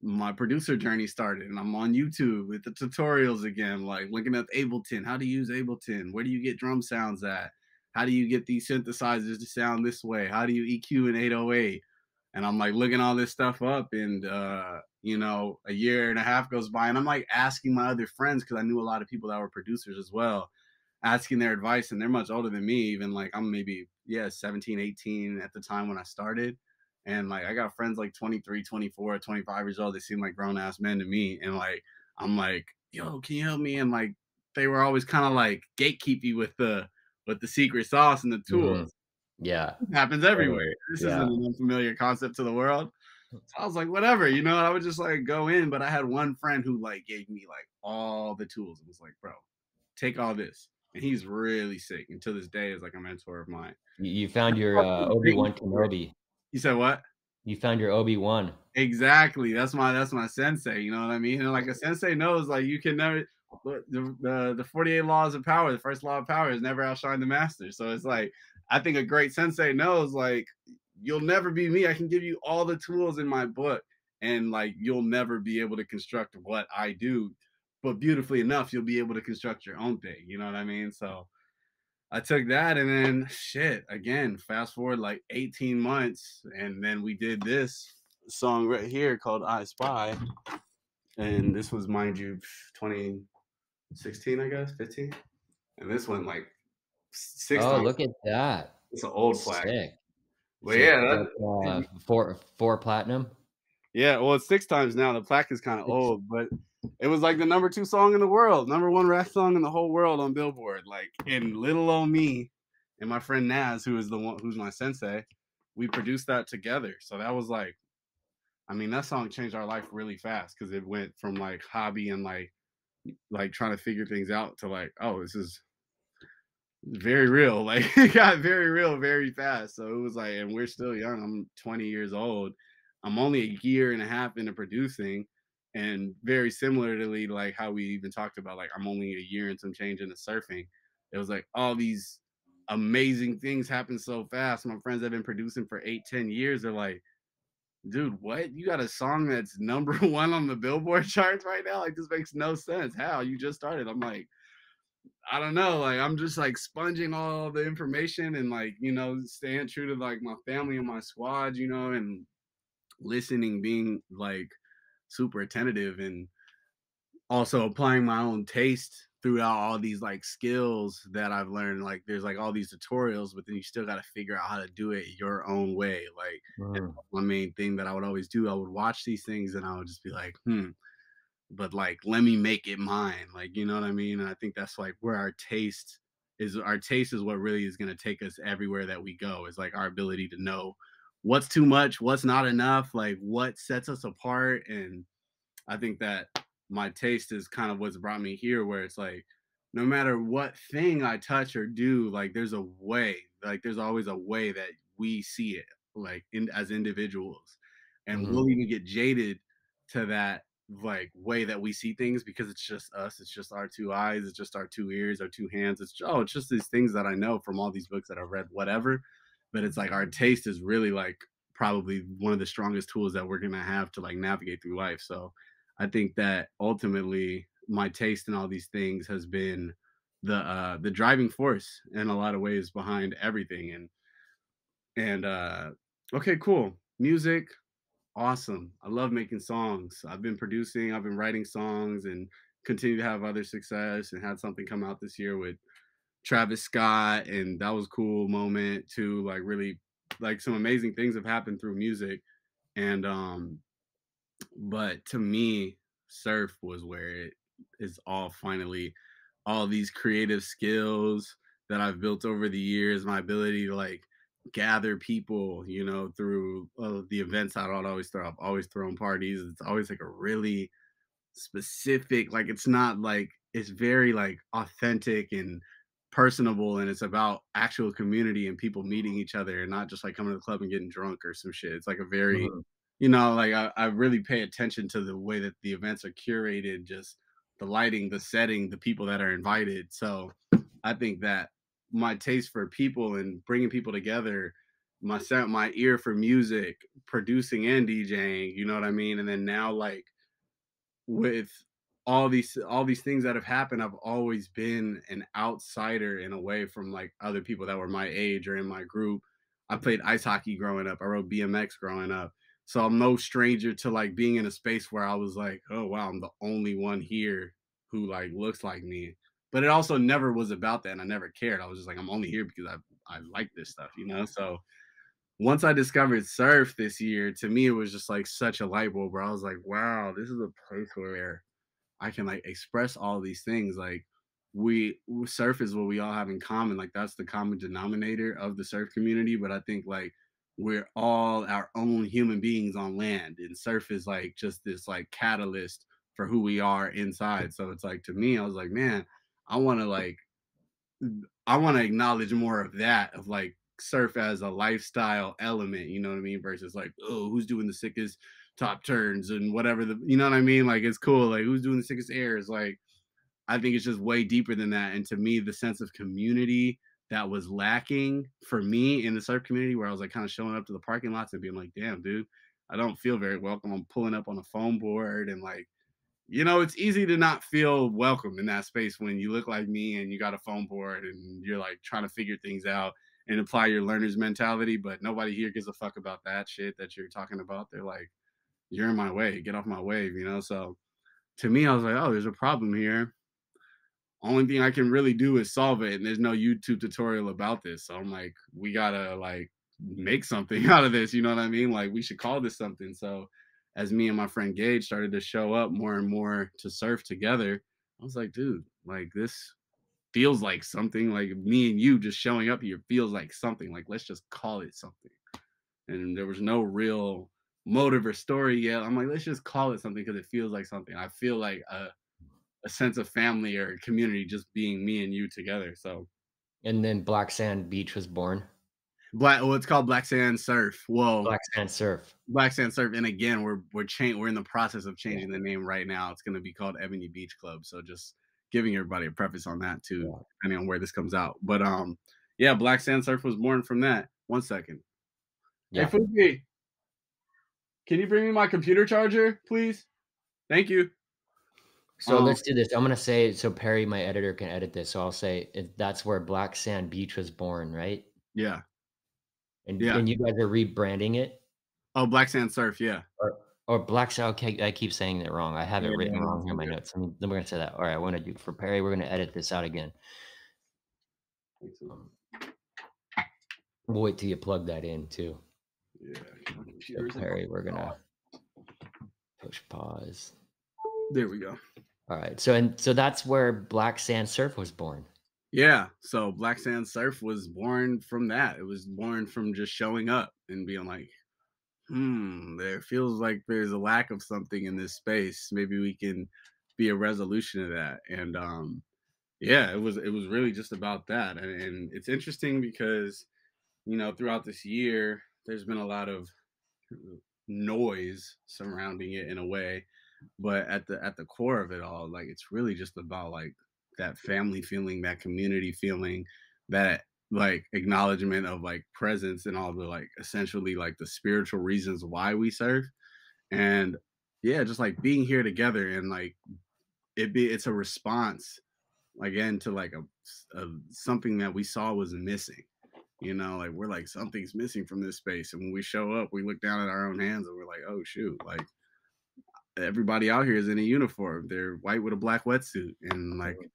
my producer journey started, and I'm on YouTube with the tutorials again, like looking up Ableton, how to use Ableton, where do you get drum sounds at, how do you get these synthesizers to sound this way, how do you EQ an 808. And I'm like looking all this stuff up, and a year and a half goes by, and I'm like asking my other friends, because I knew a lot of people that were producers as well, asking their advice, and they're much older than me. Even like I'm maybe 17, 18 at the time when I started. And like I got friends like 23, 24, 25 years old. They seem like grown ass men to me. And like I'm like, yo, can you help me? And like they were always kind of like gatekeepy with the secret sauce and the Mhm. tools. Yeah. It happens Totally. everywhere. This isn't Yeah. an unfamiliar concept to the world. So I was like, whatever, I would just like go in. But I had one friend who like gave me like all the tools and was like, bro, take all this. And he's really sick. And to this day is like a mentor of mine. You found your Obi-Wan Kenobi. You said what? You found your Obi-Wan. Exactly. That's my sensei. You know what I mean? And like a sensei knows, like you can never the 48 laws of power. The first law of power is never outshine the master. So it's like I think a great sensei knows, like you'll never be me. I can give you all the tools in my book, and like you'll never be able to construct what I do. But beautifully enough, you'll be able to construct your own thing. You know what I mean? So I took that, and then shit again, fast forward like 18 months, and then we did this song right here called I Spy. And this was, mind you, 2016, I guess, 15. And this one like 6 times. Oh, look at that. It's an old plaque. Sick. But Sick. yeah, Like, four platinum. yeah, well, it's 6 times now. The plaque is kind of old, but it was like the #2 song in the world, #1 rap song in the whole world on Billboard. Like, and little old me and my friend Naz, who's my sensei, we produced that together. So that was like, I mean, that song changed our life really fast because it went from like hobby and like trying to figure things out to like, oh, this is very real. Like it got very real very fast. So it was like, and we're still young. I'm 20 years old. I'm only a year and a half into producing. And very similarly, like how we even talked about, like I'm only a year and some change into surfing. It was like all these amazing things happen so fast. My friends that have been producing for 8, 10 years are like, dude, what? You got a song that's number one on the Billboard charts right now? Like this makes no sense. How? You just started. I'm like, I don't know. Like I'm just like sponging all the information and like, staying true to like my family and my squad, and listening, being like super attentive and also applying my own taste throughout all these like skills that I've learned. Like there's like all these tutorials, but then you still got to figure out how to do it your own way. Like Mm. my main thing that I would always do, I would watch these things and I would just be like, but like let me make it mine, like, you know what I mean? And I think that's like where our taste is what really is going to take us everywhere that we go, is like our ability to know what's too much, what's not enough, like what sets us apart. And I think that my taste is kind of what's brought me here, where it's like no matter what thing I touch or do, like there's a way, like there's always a way that we see it, like as individuals. And Mhm. we'll even get jaded to that like way that we see things because it's just us, it's just our two eyes, it's just our two ears, our two hands. It's just these things that I know from all these books that I've read, whatever. But it's like our taste is really like probably one of the strongest tools that we're gonna have to like navigate through life. So I think that ultimately my taste in all these things has been the driving force in a lot of ways behind everything. And okay, cool. Music, awesome. I love making songs. I've been producing, I've been writing songs and continue to have other success, and had something come out this year with Travis Scott, and that was a cool moment too. Like really like some amazing things have happened through music. And but to me, surf was where it is all finally, all these creative skills that I've built over the years, my ability to like gather people, through the events I'd always throw. I've always thrown parties. It's always like a really specific, like it's not like, it's very like authentic and personable, and it's about actual community and people meeting each other and not just like coming to the club and getting drunk or some shit. It's like a very, Mhm. like I really pay attention to the way that the events are curated, just the lighting, the setting, the people that are invited. So I think that my taste for people and bringing people together, my ear for music, producing and DJing, you know what I mean? And then now like with all these things that have happened, I've always been an outsider in a way from like other people that were my age or in my group. I played ice hockey growing up. I rode BMX growing up. So I'm no stranger to like being in a space where I was like, oh wow, I'm the only one here who like looks like me. But it also never was about that, and I never cared. I was just like, I'm only here because I like this stuff. So once I discovered surf this year, to me it was just like such a light bulb where I was like, wow, this is a place where I can like express all these things. Like surf is what we all have in common. Like that's the common denominator of the surf community. But I think like we're all our own human beings on land, and surf is like just this like catalyst for who we are inside. So it's like, to me, I was like, man, I want to like I want to acknowledge more of that, of like surf as a lifestyle element, you know what I mean? Versus like, oh, who's doing the sickest top turns and whatever, you know what I mean? Like it's cool. Like who's doing the sickest airs? Like I think it's just way deeper than that. And to me, the sense of community that was lacking for me in the surf community, where I was like kind of showing up to the parking lots and being like, damn, dude, I don't feel very welcome. I'm pulling up on a foam board and like, it's easy to not feel welcome in that space when you look like me and you got a phone board and you're like trying to figure things out and apply your learner's mentality. But nobody here gives a fuck about that shit that you're talking about. They're like, you're in my way, get off my wave. So to me, I was like, oh, there's a problem here. Only thing I can really do is solve it. And there's no YouTube tutorial about this. So I'm like, we gotta like make something out of this. You know what I mean? Like we should call this something. So as me and my friend Gage started to show up more and more to surf together, I was like, dude, like this feels like something. Like me and you just showing up here feels like something. Like let's just call it something. And there was no real motive or story yet. I'm like, let's just call it something because it feels like something. I feel like a sense of family or community just being me and you together. So And then Black Sand Beach was born. well, it's called Black Sand Surf. Well, Black Sand Surf. Black Sand Surf, and again, we're in the process of Yeah, changing the name right now. It's going to be called Ebony Beach Club. So just giving everybody a preface on that too, yeah, depending on where this comes out. But yeah, Black Sand Surf was born from that. 1 second. Hey, yeah. Fuki, can you bring me my computer charger, please? Thank you. So Um, let's do this. I'm gonna say so Perry, my editor, can edit this. So I'll say that's where Black Sand Beach was born, right? yeah, And yeah. you guys are rebranding it? Oh, Black Sand Surf, yeah. Or Black Sand, okay, I keep saying it wrong. I have it Yeah, written no, wrong it's here in all my good. notes. Then we're gonna say that. All right, I wanna do for Perry, we're gonna edit this out again. Um, we'll wait till you plug that in too. Yeah, my So computer is about Perry, we're to gonna die. push pause. There we go. All right. So that's where Black Sand Surf was born. Yeah, so Black Sand Surf was born from that. It was born from just showing up and being like, there feels like there's a lack of something in this space. Maybe we can be a resolution of that. And yeah, it was really just about that. And it's interesting because, throughout this year, there's been a lot of noise surrounding it in a way, but at the core of it all, like it's really just about like that family feeling, that community feeling, that like acknowledgement of like presence and all the like essentially like the spiritual reasons why we serve. And yeah, just like being here together and like it's a response again to like a something that we saw was missing. Like we're like something's missing from this space, and when we show up we look down at our own hands and we're like, oh shoot, like everybody out here is in a uniform. They're white with a black wetsuit, and like Mhm.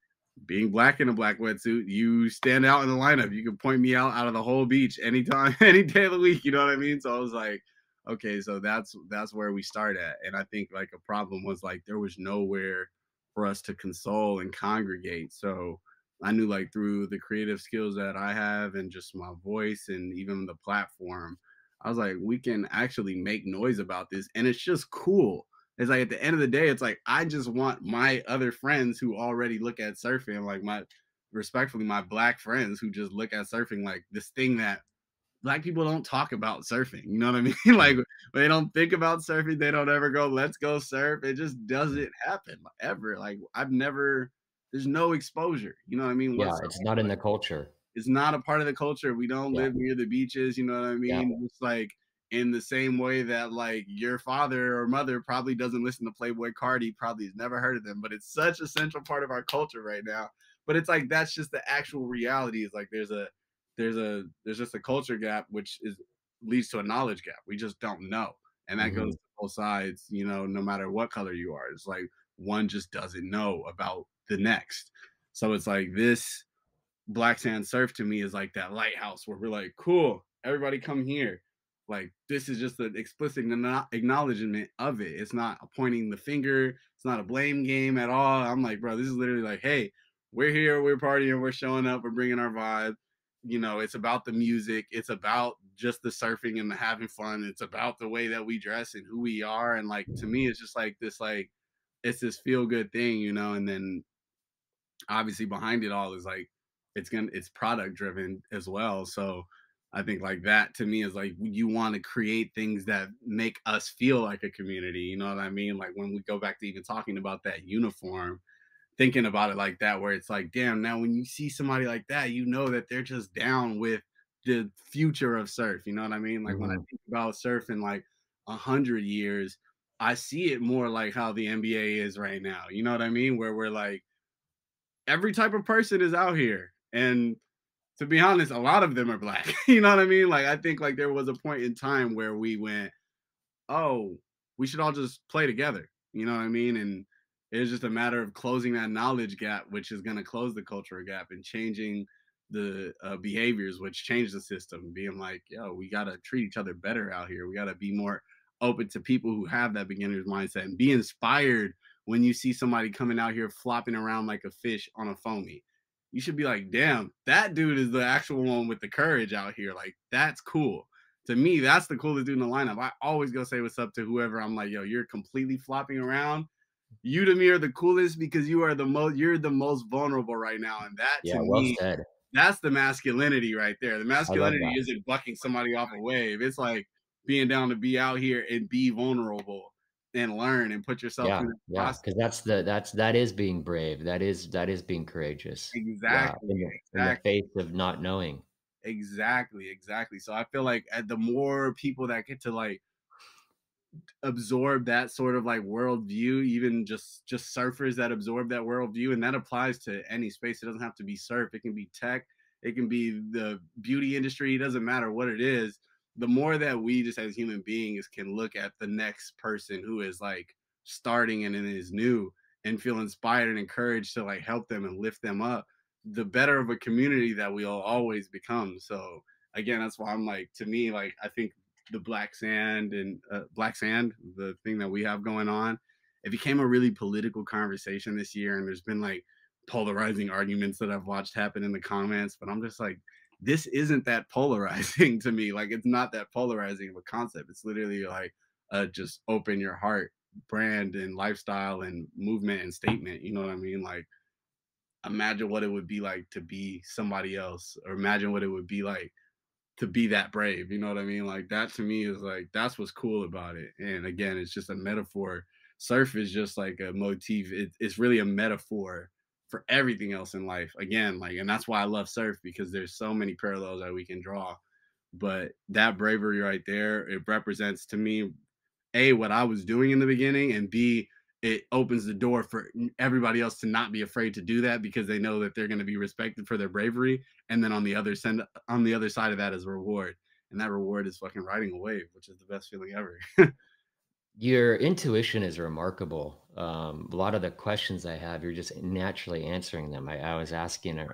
being black in a black wetsuit, you stand out in the lineup. You can point me out of the whole beach anytime, any day of the week. You know what I mean? So I was like, okay, so that's where we start at. And I think like a problem was like there was nowhere for us to console and congregate. So I knew like through the creative skills that I have and just my voice and even the platform, I was like, we can actually make noise about this, and it's just cool. It's like at the end of the day, it's like I just want my other friends who already look at surfing, like my respectfully, my black friends who just look at surfing like this thing that black people don't talk about surfing. You know what I mean? Like Mhm. they don't think about surfing. They don't ever go, let's go surf. It just doesn't happen ever. Like I've never, there's no exposure. You know what I mean? Yeah, it's Whatsoever. not in the culture. It's not a part of the culture. We don't Yeah, live near the beaches, you know what I yeah, mean? It's like in the same way that like your father or mother probably doesn't listen to Playboy Cardi, probably has never heard of them, but it's such a central part of our culture right now. But it's like that's just the actual reality. Is like there's just a culture gap which is leads to a knowledge gap. We just don't know. And that goes mhm, to both sides, no matter what color you are. It's like one just doesn't know about the next. So it's like this Black Sand Surf to me is like that lighthouse where we're like, cool, everybody come here. Like this is just an explicit acknowledgement of it. It's not a pointing the finger. It's not a blame game at all. I'm like, bro, this is literally like, hey, we're here, we're partying, we're showing up, we're bringing our vibe. It's about the music. It's about just the surfing and the having fun. It's about the way that we dress and who we are. And like to me, it's just like this, like it's this feel good thing. And then obviously behind it all is like it's product driven as well. So I think like that to me is like you want to create things that make us feel like a community. You know what I mean? Like when we go back to even talking about that uniform, thinking about it like that, where it's like, damn, now when you see somebody like that, you know that they're just down with the future of surf. You know what I mean? Like when I mhm. think about surf in like 100 years, I see it more like how the NBA is right now. You know what I mean? Where we're like, every type of person is out here. And to be honest, a lot of them are black. You know what I mean? Like I think like there was a point in time where we went, oh, we should all just play together. You know what I mean? And it's just a matter of closing that knowledge gap, which is going to close the cultural gap and changing the behaviors, which change the system. Being like, yo, we got to treat each other better out here. We got to be more open to people who have that beginner's mindset and be inspired when you see somebody coming out here flopping around like a fish on a foamy. You should be like, damn, that dude is the actual one with the courage out here. Like, that's cool. To me, that's the coolest dude in the lineup. I always go say what's up to whoever. I'm like, yo, you're completely flopping around. You to me are the coolest because you're the most vulnerable right now. And that to Yeah, well me, said. that's the masculinity right there. The I love masculinity that. isn't bucking somebody off a wave. It's like being down to be out here and be vulnerable and learn and put yourself Yeah, through the yeah, process. because that is being brave. That is being courageous. Yeah, Exactly, in the exactly. face of not knowing. Exactly, exactly. So I feel like the more people that get to like absorb that sort of like worldview, even just surfers that absorb that worldview, and that applies to any space. It doesn't have to be surf. It can be tech. It can be the beauty industry. It doesn't matter what it is. The more that we just as human beings can look at the next person who is like starting and is new and feel inspired and encouraged to like help them and lift them up, the better of a community that we'll always become. So again, that's why I'm like, to me, like I think the black sand, the thing that we have going on, it became a really political conversation this year. And there's been like polarizing arguments that I've watched happen in the comments, but I'm just like, this isn't that polarizing to me. Like, it's not that polarizing of a concept. It's literally like, just open your heart brand and lifestyle and movement and statement. You know what I mean? Like, imagine what it would be like to be somebody else, or imagine what it would be like to be that brave. You know what I mean? Like that to me is like that's what's cool about it. And again, it's just a metaphor. Surf is just like a motif. It's really a metaphor for everything else in life. Again, like, and that's why I love surf because there's so many parallels that we can draw. But that bravery right there, it represents to me a what I was doing in the beginning, and b it opens the door for everybody else to not be afraid to do that because they know that they're going to be respected for their bravery. And then on the other side of that is a reward, and that reward is fucking riding a wave, which is the best feeling ever. Your intuition is remarkable. A lot of the questions I have, you're just naturally answering them. I was asking,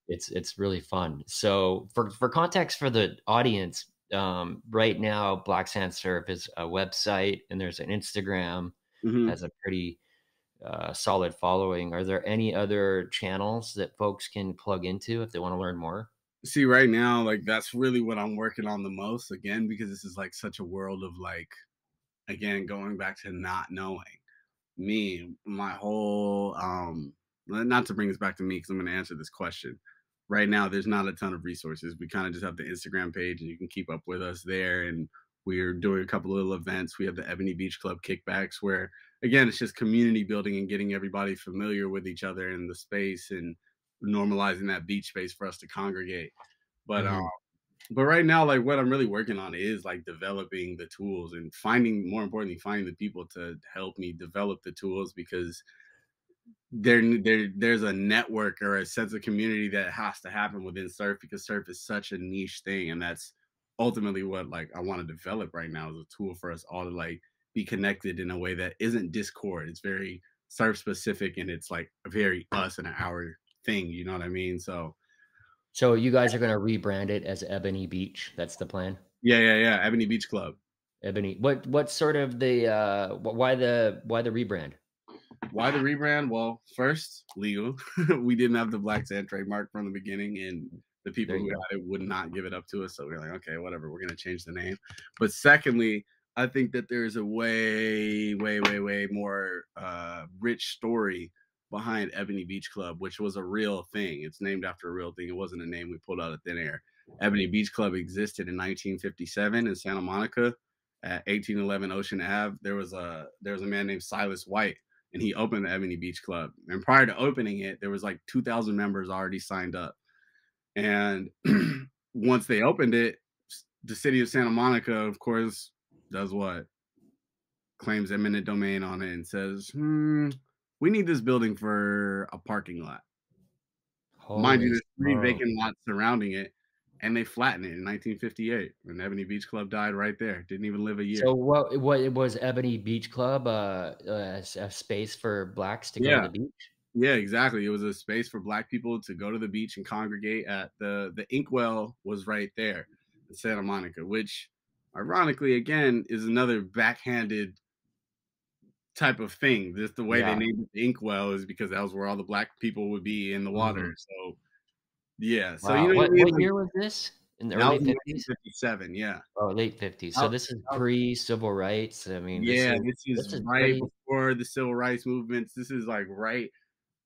it's really fun. So for context for the audience, right now, Black Sand Surf is a website and there's an Instagram, Hmm. has a pretty solid following. Are there any other channels that folks can plug into if they want to learn more? See, right now, like that's really what I'm working on the most. Again, because this is like such a world of like, again, going back to not knowing. Me, my whole not to bring this back to me because I'm going to answer this question. Right now, there's not a ton of resources. We kind of just have the Instagram page, and you can keep up with us there. And we're doing a couple of little events. We have the Ebony Beach Club kickbacks, where again, it's just community building and getting everybody familiar with each other in the space and normalizing that beach space for us to congregate. But Mhm. but right now, like what I'm really working on is like developing the tools and finding, more importantly, finding the people to help me develop the tools because there's a network or a sense of community that has to happen within surf because surf is such a niche thing, and that's ultimately what like I want to develop right now is a tool for us all to like be connected in a way that isn't Discord. It's very surf specific and it's like very us and our thing. You know what I mean? So So you guys are gonna rebrand it as Ebony Beach. That's the plan? yeah, yeah, yeah. Ebony Beach Club. Ebony. What's sort of the why the rebrand? Why the rebrand? Well, first, legal. We didn't have the Black Sand trademark from the beginning, and the people There who you go. had it would not give it up to us. So we are like, okay, whatever, we're gonna change the name. But secondly, I think that there's a way, way, way, way more rich story behind Ebony Beach Club, which was a real thing. It's named after a real thing. It wasn't a name we pulled out of thin air. Ebony Beach Club existed in 1957 in Santa Monica at 1811 Ocean Ave. There was a man named Silas White, and he opened the Ebony Beach Club. And prior to opening it, there was like 2,000 members already signed up. And once they opened it, the city of Santa Monica, of course, does what? Claims eminent domain on it and says, we need this building for a parking lot. Mind you, Holy there's three smoke. vacant lots surrounding it, and they flattened it in 1958 when Ebony Beach Club died right there. Didn't even live a year. So what it was Ebony Beach Club, a space for blacks to go to Yeah, the beach? yeah, exactly. It was a space for black people to go to the beach and congregate at the inkwell was right there in Santa Monica, which ironically again is another backhanded type of thing. Just the way they Yeah. named it the inkwell is because that was where all the black people would be in the water. Mhm. So yeah. So you Wow. know what I mean? What Like year was this? In the That early was in 50s? 1957, yeah. Oh, late 50s. So That this is that pre-civil rights. I mean, Yeah, this this is is right pretty before the civil rights movements. This is, like, right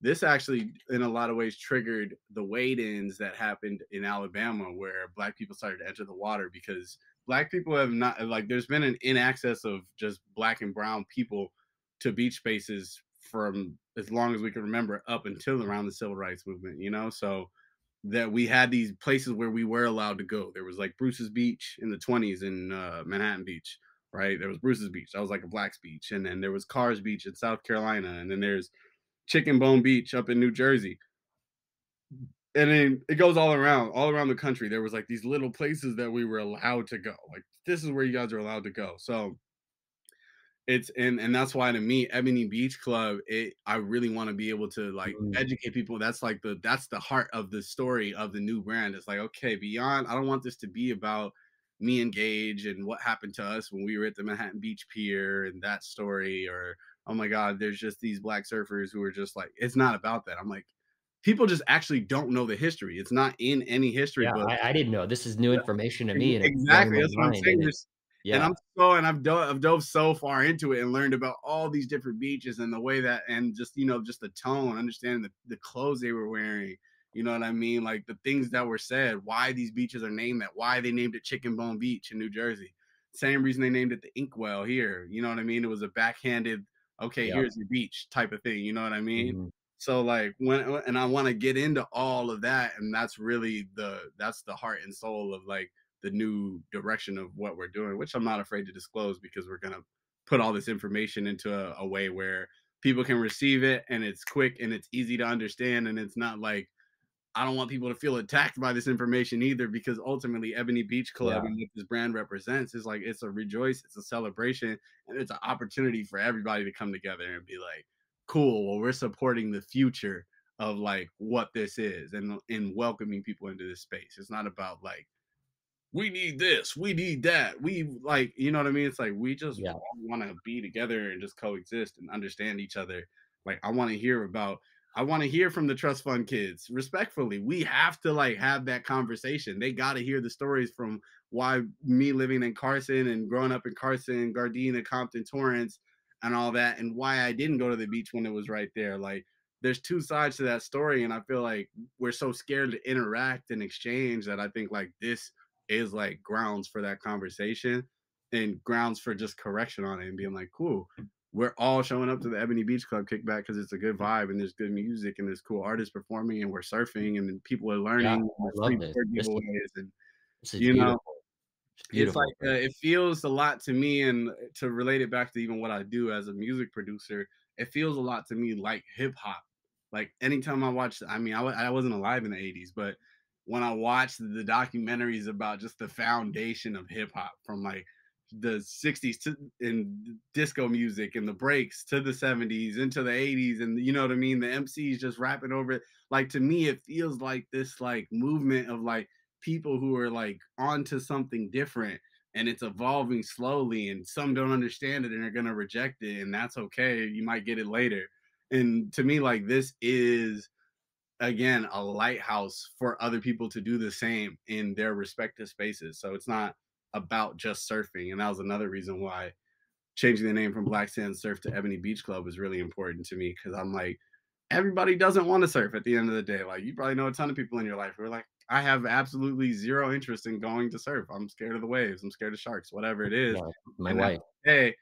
this actually, in a lot of ways, triggered the wade-ins that happened in Alabama, where Black people started to enter the water because Black people have not like, there's been an in access of just Black and brown people to beach spaces from as long as we can remember up until around the civil rights movement, you know? So, that we had these places where we were allowed to go. There was, like, Bruce's Beach in the 20s in, Manhattan Beach, right? There was Bruce's Beach, that was, like, a Black's beach, and then there was Carr's Beach in South Carolina, and then there's Chicken Bone Beach up in New Jersey. And then it goes all around the country. There was like these little places that we were allowed to go. Like this is where you guys are allowed to go. So it's and that's why to me, Ebony Beach Club, I really want to be able to like mm, educate people. That's the heart of the story of the new brand. It's like, okay, beyond, I don't want this to be about me and Gage and what happened to us when we were at the Manhattan Beach Pier and that story, or oh my God, there's just these Black surfers who are just like, it's not about that. I'm like, people just actually don't know the history. It's not in any history yeah, book. I didn't know. This is new information to me, and it's blowing Exactly, my that's what I'm mind, saying, and it there's and yeah, I've dove so far into it and learned about all these different beaches and the way that and just, just the tone, understanding the clothes they were wearing, you know what I mean? Like, the things that were said, why these beaches are named that, why they named it Chicken Bone Beach in New Jersey. Same reason they named it the Inkwell here, you know what I mean? It was a backhanded, "Okay, yep, here's your beach," type of thing, you know what I mean? mhm, So, like, and I wanna get into all of that, and that's really that's the heart and soul of, like, the new direction of what we're doing, which I'm not afraid to disclose because we're gonna put all this information into a way where people can receive it and it's quick and it's easy to understand and it's not like I don't want people to feel attacked by this information either because ultimately Ebony Beach Club yeah, and what this brand represents is like it's a rejoice, it's a celebration, and it's an opportunity for everybody to come together and be like, cool, well, we're supporting the future of like what this is and in welcoming people into this space. It's not about like we need this, we need that. We like, you know what I mean? It's like we just yeah, want to be together and just coexist and understand each other. Like I want to hear from the trust fund kids respectfully. We have to like have that conversation. They got to hear the stories from why me living in Carson and growing up in Carson, Gardena, Compton, Torrance, and all that, and why I didn't go to the beach when it was right there. Like there's two sides to that story, and I feel like we're so scared to interact and exchange that I think like this is like grounds for that conversation and grounds for just correction on it and being like, cool, we're all showing up to the Ebony Beach Club kickback because it's a good vibe and there's good music and there's cool artists performing and we're surfing and then people are yeah, learning and I there's love free this. board giveaways and This is you know beautiful. It's it's beautiful. like, it feels a lot to me, and to relate it back to even what I do as a music producer, it feels a lot to me like hip hop. Like anytime I watch, I mean, I wasn't alive in the '80s, but when I watched the documentaries about just the foundation of hip hop from like the '60s to in disco music and the breaks to the '70s into the '80s, and you know what I mean, the MCs just rapping over it. Like to me, it feels like this like movement of like people who are like onto something different and it's evolving slowly and some don't understand it and are going to reject it and that's okay, you might get it later. And to me like this is again a lighthouse for other people to do the same in their respective spaces, so it's not about just surfing. And that was another reason why changing the name from Black Sand Surf to Ebony Beach Club is really important to me because I'm like everybody doesn't want to surf at the end of the day. Like you probably know a ton of people in your life who are like, I have absolutely zero interest in going to surf. I'm scared of the waves. I'm scared of sharks, whatever it is. Yeah, my And that's wife. okay.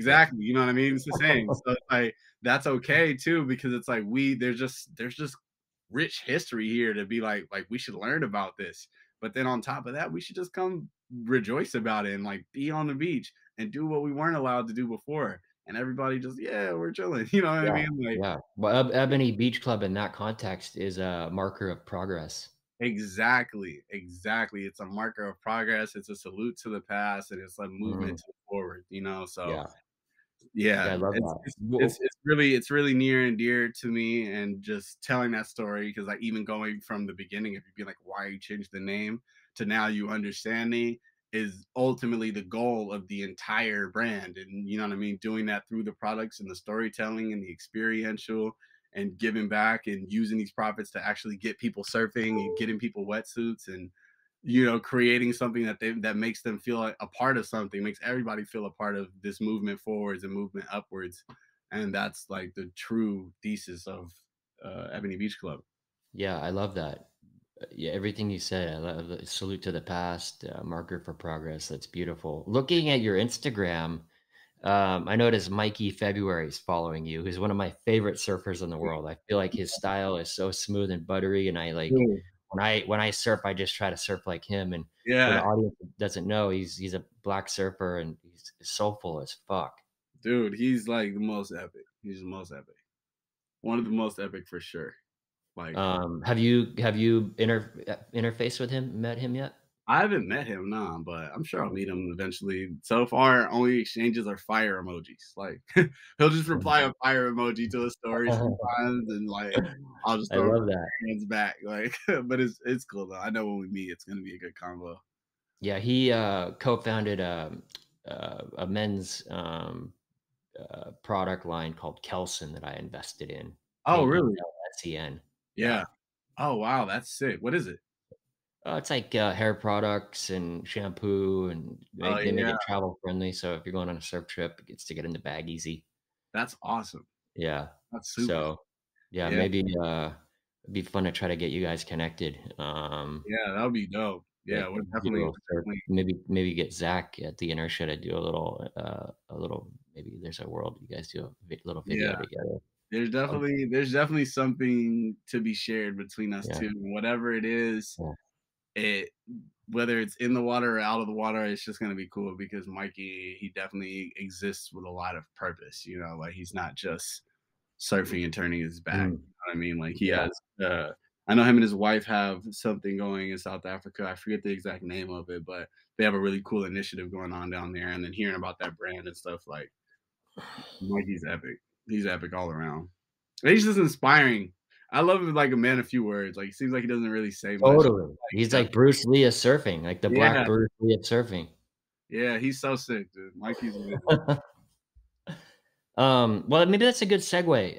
Yeah, Exactly. You know what I mean? It's the same. So like that's okay too, because it's like there's just rich history here to be like we should learn about this. But then on top of that, we should just come rejoice about it and like be on the beach and do what we weren't allowed to do before. And everybody just, yeah, we're chilling. You know what I yeah, mean? Like yeah. Well, Ebony Beach Club in that context is a marker of progress. exactly, exactly. It's a marker of progress. It's a salute to the past, and it's a movement Mhm, to the forward. You know, so yeah, yeah, yeah, I love it's that. it's Well, it's really near and dear to me, and just telling that story because like even going from the beginning, if you'd be like, why you changed the name to now you understanding is ultimately the goal of the entire brand, and you know what I mean. Doing that through the products and the storytelling and the experiential. And giving back and using these profits to actually get people surfing and getting people wetsuits and creating something that makes them feel like a part of something, makes everybody feel a part of this movement forwards and movement upwards. And that's like the true thesis of Ebony Beach Club. Yeah, I love that. Yeah, everything you said. I love the salute to the past, marker for progress. That's beautiful. Looking at your Instagram, I noticed Mikey February is following you, who's one of my favorite surfers in the world. I feel like his style is so smooth and buttery, and I like Cool. when I surf, I just try to surf like him. And for the Yeah, audience that doesn't know, he's a black surfer and he's soulful as fuck. dude, he's like the most epic. He's the most epic. One of the most epic for sure. Like, Have you interfaced with him, met him yet? I haven't met him, nah, but I'm sure I'll meet him eventually. So far, only exchanges are fire emojis. Like, he'll just reply a fire emoji to a story sometimes, and like, I'll just I throw love that. hands back. Like, but it's cool though. I know when we meet, it's gonna be a good combo. Yeah, he co-founded a men's product line called Kelson that I invested in. Oh, really? KELSEN. Yeah. Yeah. Oh, wow, that's sick. What is it? It's like hair products and shampoo, and Oh, they make yeah, it travel friendly. So if you're going on a surf trip, it gets to get in the bag easy. that's awesome. Yeah. That's super. So yeah, Yeah, maybe it'd be fun to try to get you guys connected. yeah, that would be dope. Like Yeah, we're do a definitely, little surf, definitely. maybe get Zach at the Inertia to do a little, maybe there's a world you guys do a little video Yeah. together. Um, There's definitely something to be shared between us yeah, 2. Whatever it is, yeah, it whether it's in the water or out of the water, it's just gonna be cool because Mikey, he definitely exists with a lot of purpose, like he's not just surfing and turning his back. mm, You know what I mean? Like he yeah, has I know him and his wife have something going in South Africa. I forget the exact name of it, but they have a really cool initiative going on down there. And then hearing about that brand and stuff, like Mikey's epic. He's epic all around. And he's just inspiring. I love him like a man of few words. Like, it seems like he doesn't really say much. totally. He He's does. like Bruce Lee of surfing, like the black Yeah, Bruce Lee of surfing. yeah, he's so sick, dude. Mikey's amazing. Well, maybe that's a good segue.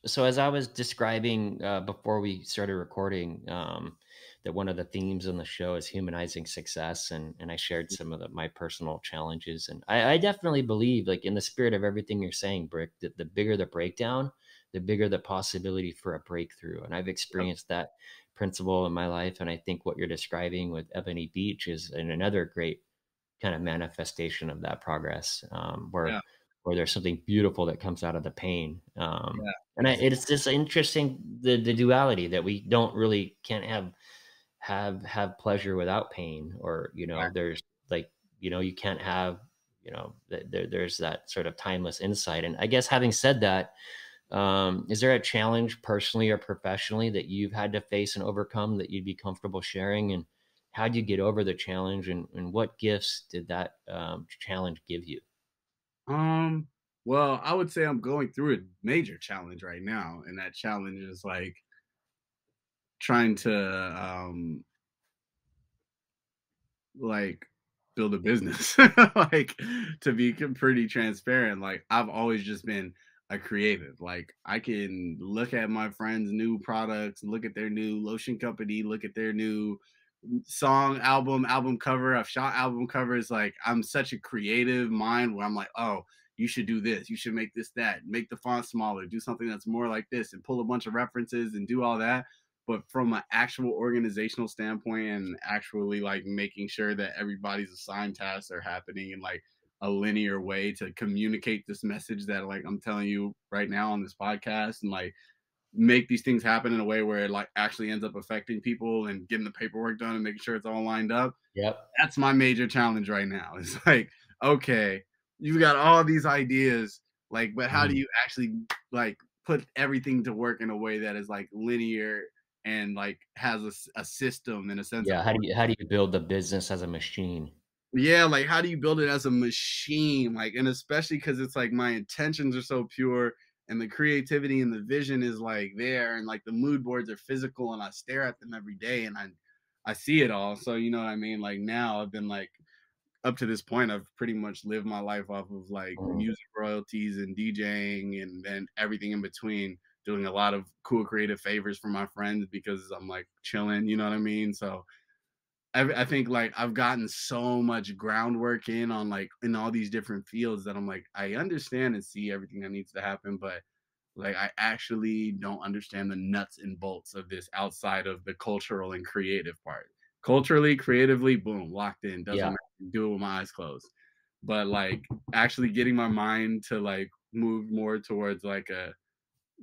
So as I was describing before we started recording, that one of the themes on the show is humanizing success, and I shared some of my personal challenges, and I definitely believe, like in the spirit of everything you're saying, Brick, that the bigger the breakdown, the bigger the possibility for a breakthrough, and I've Yep. experienced that principle in my life, and I think what you're describing with Ebony Beach is another great kind of manifestation of that progress, Yeah, where there's something beautiful that comes out of the pain. yeah, And it's just interesting the duality that we don't really can't have pleasure without pain, or exactly. there's like you can't have there's that sort of timeless insight. And I guess having said that, is there a challenge personally or professionally that you've had to face and overcome that you'd be comfortable sharing? And how do you get over the challenge? And what gifts did that challenge give you? Um, well, I would say I'm going through a major challenge right now, and that challenge is like trying to like build a business. Like, to be pretty transparent, like I've always just been a creative. Like, I can look at my friends' new products, look at their new lotion company, look at their new song, album cover. I've shot album covers. Like, I'm such a creative mind where I'm like, oh, you should do this, you should make this, that, make the font smaller, do something that's more like this, and pull a bunch of references and do all that. But from an actual organizational standpoint and actually like making sure that everybody's assigned tasks are happening in like a linear way to communicate this message that like I'm telling you right now on this podcast, and like make these things happen in a way where it like actually ends up affecting people and getting the paperwork done and making sure it's all lined up. Yep. That's my major challenge right now. It's like, okay, you've got all these ideas, like, but how do Mhm. you actually like put everything to work in a way that is like linear and like has a system and a sense of Yeah. order? How do you build the business as a machine? Yeah, like how do you build it as a machine? Like, and especially because it's like my intentions are so pure and the creativity and the vision is like there, and like the mood boards are physical and I stare at them every day and I see it all. So you know what I mean? Like now I've been like up to this point, I've pretty much lived my life off of like Mm. music royalties and DJing and then everything in between, doing a lot of cool creative favors for my friends because I'm like chilling, you know what I mean? So I think like I've gotten so much groundwork in on like in all these different fields that I'm like, I understand and see everything that needs to happen, but like I actually don't understand the nuts and bolts of this outside of the cultural and creative part. Culturally, creatively, boom, locked in. Doesn't Yeah. matter. Do it with my eyes closed. But like actually getting my mind to like move more towards like a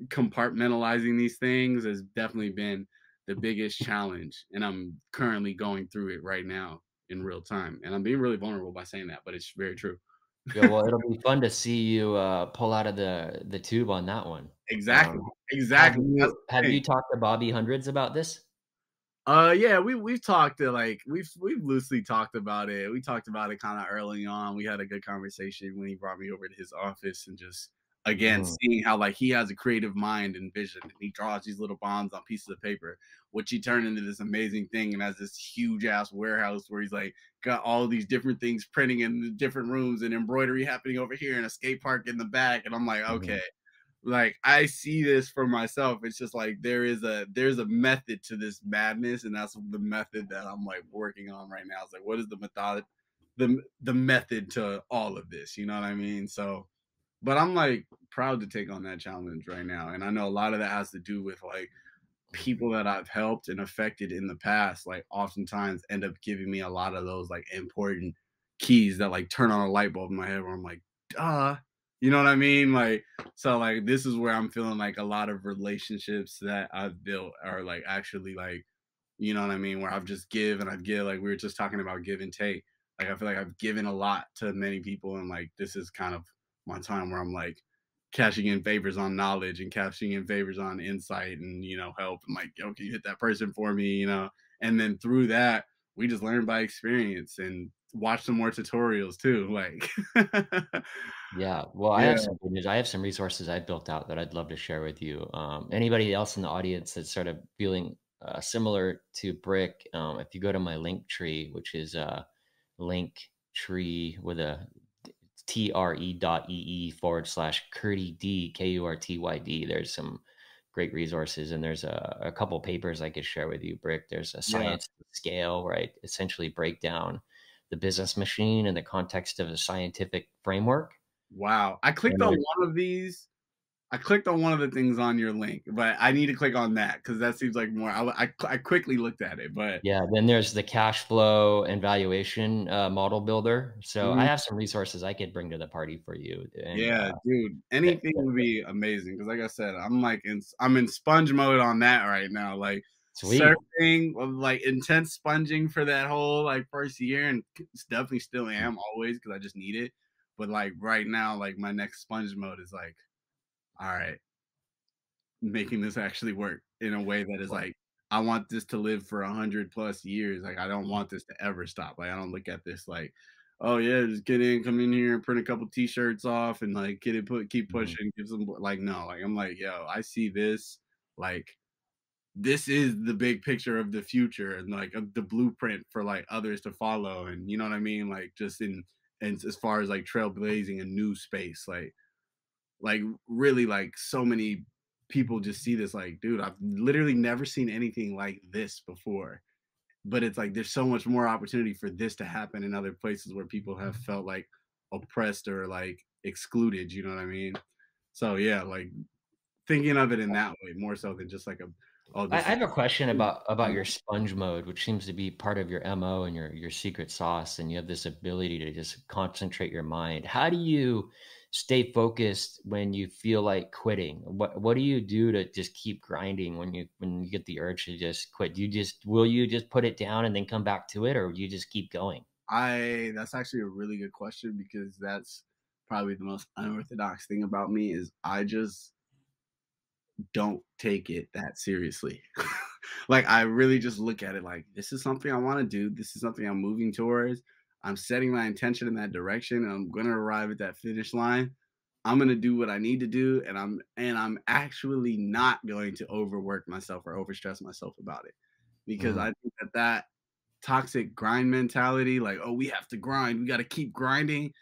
compartmentalizing these things has definitely been the biggest challenge, and I'm currently going through it right now in real time, and I'm being really vulnerable by saying that, but it's very true. Yeah, well, it'll be fun to see you, pull out of the tube on that one. Exactly, Um, have exactly, that's you the have thing. you talked to Bobby Hundreds about this? Yeah, we've talked to like we've loosely talked about it. We talked about it kind of early on. We had a good conversation when he brought me over to his office and just again Mhm, seeing how like he has a creative mind and vision and he draws these little bombs on pieces of paper, which he turned into this amazing thing and has this huge ass warehouse where he's like got all these different things printing in the different rooms and embroidery happening over here and a skate park in the back. And I'm like, mhm. okay, like I see this for myself. It's just like there's a method to this madness, and that's the method that I'm like working on right now. It's like what is the method, the method to all of this? You know what I mean? So, but I'm like proud to take on that challenge right now, and I know a lot of that has to do with like people that I've helped and affected in the past. Like oftentimes end up giving me a lot of those like important keys that like turn on a light bulb in my head where I'm like, duh. You know what I mean? Like, so like this is where I'm feeling like a lot of relationships that I've built are like actually like, you know what I mean? Where I've just give and I've give, like we were just talking about give and take. Like I feel like I've given a lot to many people, and like this is kind of my time where I'm like cashing in favors on knowledge and cashing in favors on insight and help and like, yo, can you hit that person for me? And then through that, we just learn by experience and watch some more tutorials too. Like Yeah, well, I yeah. have some good news. I have some resources I've built out that I'd love to share with you. Anybody else in the audience that's sort of feeling similar to Brick, if you go to my link tree, which is link tree with a tre.ee/ Kurty D, KURTYD. There's some great resources, and there's a couple papers I could share with you, Brick. There's a Yeah. science scale where I essentially break down the business machine in the context of a scientific framework. Wow. I clicked And on there's one of these. I clicked on one of the things on your link, but I need to click on that because that seems like more. I quickly looked at it, but Yeah, then there's the cash flow and valuation model builder. So I mm, have some resources I could bring to the party for you. And yeah, dude, that, anything that, would be amazing. Because like I said, I'm in sponge mode on that right now. Like sweet. surfing, like intense sponging for that whole like first year, and it's definitely still am always because I just need it. But like right now, like my next sponge mode is like, all right, making this actually work in a way that is Well, like I want this to live for 100 plus years. Like I don't want this to ever stop. Like I don't look at this like, oh yeah, just get in, come in here and print a couple t-shirts off and like get it keep mhm. pushing, give some like no, like I'm like, yo, I see this like this is the big picture of the future and like the blueprint for like others to follow. And you know what I mean? Like just in and as far as like trailblazing a new space, like really like so many people just see this like dude, I've literally never seen anything like this before, but it's like there's so much more opportunity for this to happen in other places where people have felt like oppressed or like excluded, you know what I mean? So yeah, like thinking of it in that way more so than just like a oh I this is have a question about your sponge mode, which seems to be part of your MO and your secret sauce, and you have this ability to just concentrate your mind. How do you stay focused when you feel like quitting? What do you do to just keep grinding when you get the urge to just quit? Will you just put it down and then come back to it, or do you just keep going? I that's actually a really good question because that's probably the most unorthodox thing about me is I just don't take it that seriously. Like I really just look at it like this is something I want to do. This is something I'm moving towards. I'm setting my intention in that direction and I'm going to arrive at that finish line. I'm going to do what I need to do and I'm actually not going to overwork myself or overstress myself about it. Because Mm, I think that toxic grind mentality like oh we have to grind, we got to keep grinding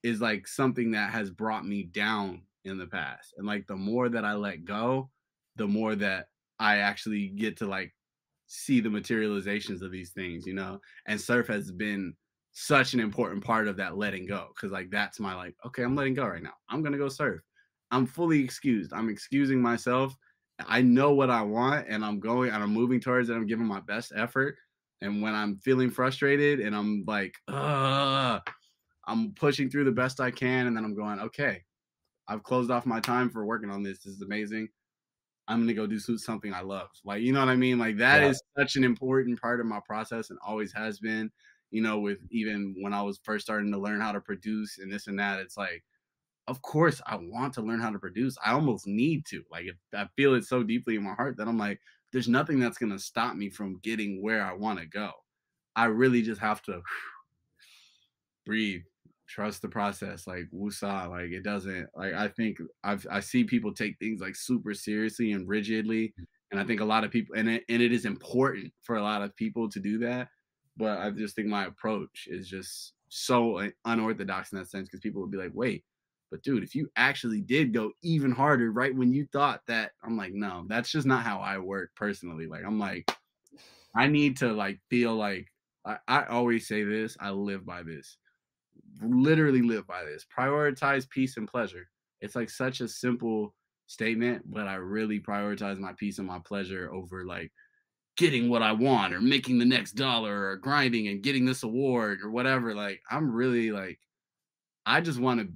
is like something that has brought me down in the past. And like the more that I let go, the more that I actually get to like see the materializations of these things, you know? And surf has been such an important part of that letting go. Cause like that's my like, okay, I'm letting go right now. I'm gonna go surf. I'm fully excused. I'm excusing myself. I know what I want and I'm going and I'm moving towards it. I'm giving my best effort. And when I'm feeling frustrated and I'm like, I'm pushing through the best I can, and then I'm going, okay, I've closed off my time for working on this. This is amazing. I'm gonna go do something I love. Like, you know what I mean? Like that Yeah. is such an important part of my process and always has been. You know, with even when I was first starting to learn how to produce and this and that, it's like, of course, I want to learn how to produce. I almost need to. Like, I feel it so deeply in my heart that I'm like, there's nothing that's gonna stop me from getting where I want to go. I really just have to breathe, trust the process, like woosah. Like it doesn't like I think I see people take things like super seriously and rigidly. And I think a lot of people and it is important for a lot of people to do that. But I just think my approach is just so unorthodox in that sense because people would be like, wait, but dude, if you actually did go even harder right when you thought that, I'm like, no, that's just not how I work personally. Like I'm like, I need to like feel like I always say this, I live by this, literally live by this. Prioritize peace and pleasure. It's like such a simple statement, but I really prioritize my peace and my pleasure over like getting what I want or making the next dollar or grinding and getting this award or whatever. Like I'm really like I just want to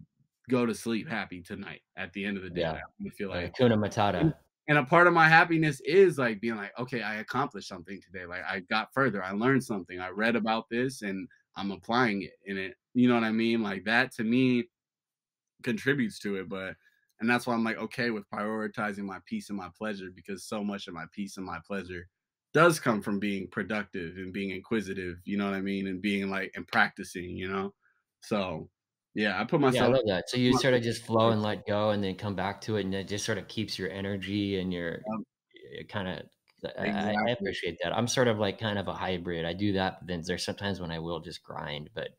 go to sleep happy tonight at the end of the day. Yeah. Like, I feel like Kuna and Matata. and a part of my happiness is like being like, okay, I accomplished something today. Like I got further. I learned something. I read about this and I'm applying it in it. You know what I mean? Like that to me contributes to it. But and that's why I'm like okay with prioritizing my peace and my pleasure because so much of my peace and my pleasure does come from being productive and being inquisitive, you know what I mean? And being like and practicing, you know? So yeah, I put Yeah, I myself love that. So you sort of just flow and let go and then come back to it, and it just sort of keeps your energy and your kinda I exactly. appreciate that. I'm sort of like kind of a hybrid. I do that, but then there's sometimes when I will just grind, but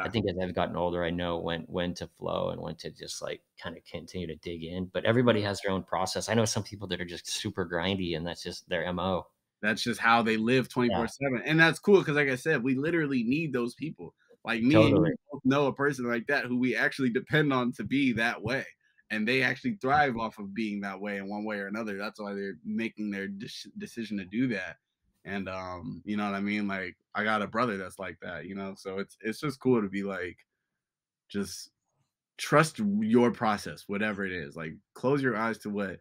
I Yeah. think as I've gotten older, I know when to flow and when to just, like, kinda continue to dig in, but everybody has their own process. I know some people that are just super grindy, and that's just their MO. That's just how they live Yeah, 24/7, and that's cool because, like I said, we literally need those people. Like, me and totally. you both know a person like that who we actually depend on to be that way, and they actually thrive off of being that way in one way or another. That's why they're making their decision to do that, and, you know what I mean? Like, I got a brother that's like that, you know? So it's just cool to be, like, just trust your process, whatever it is. Like close your eyes to what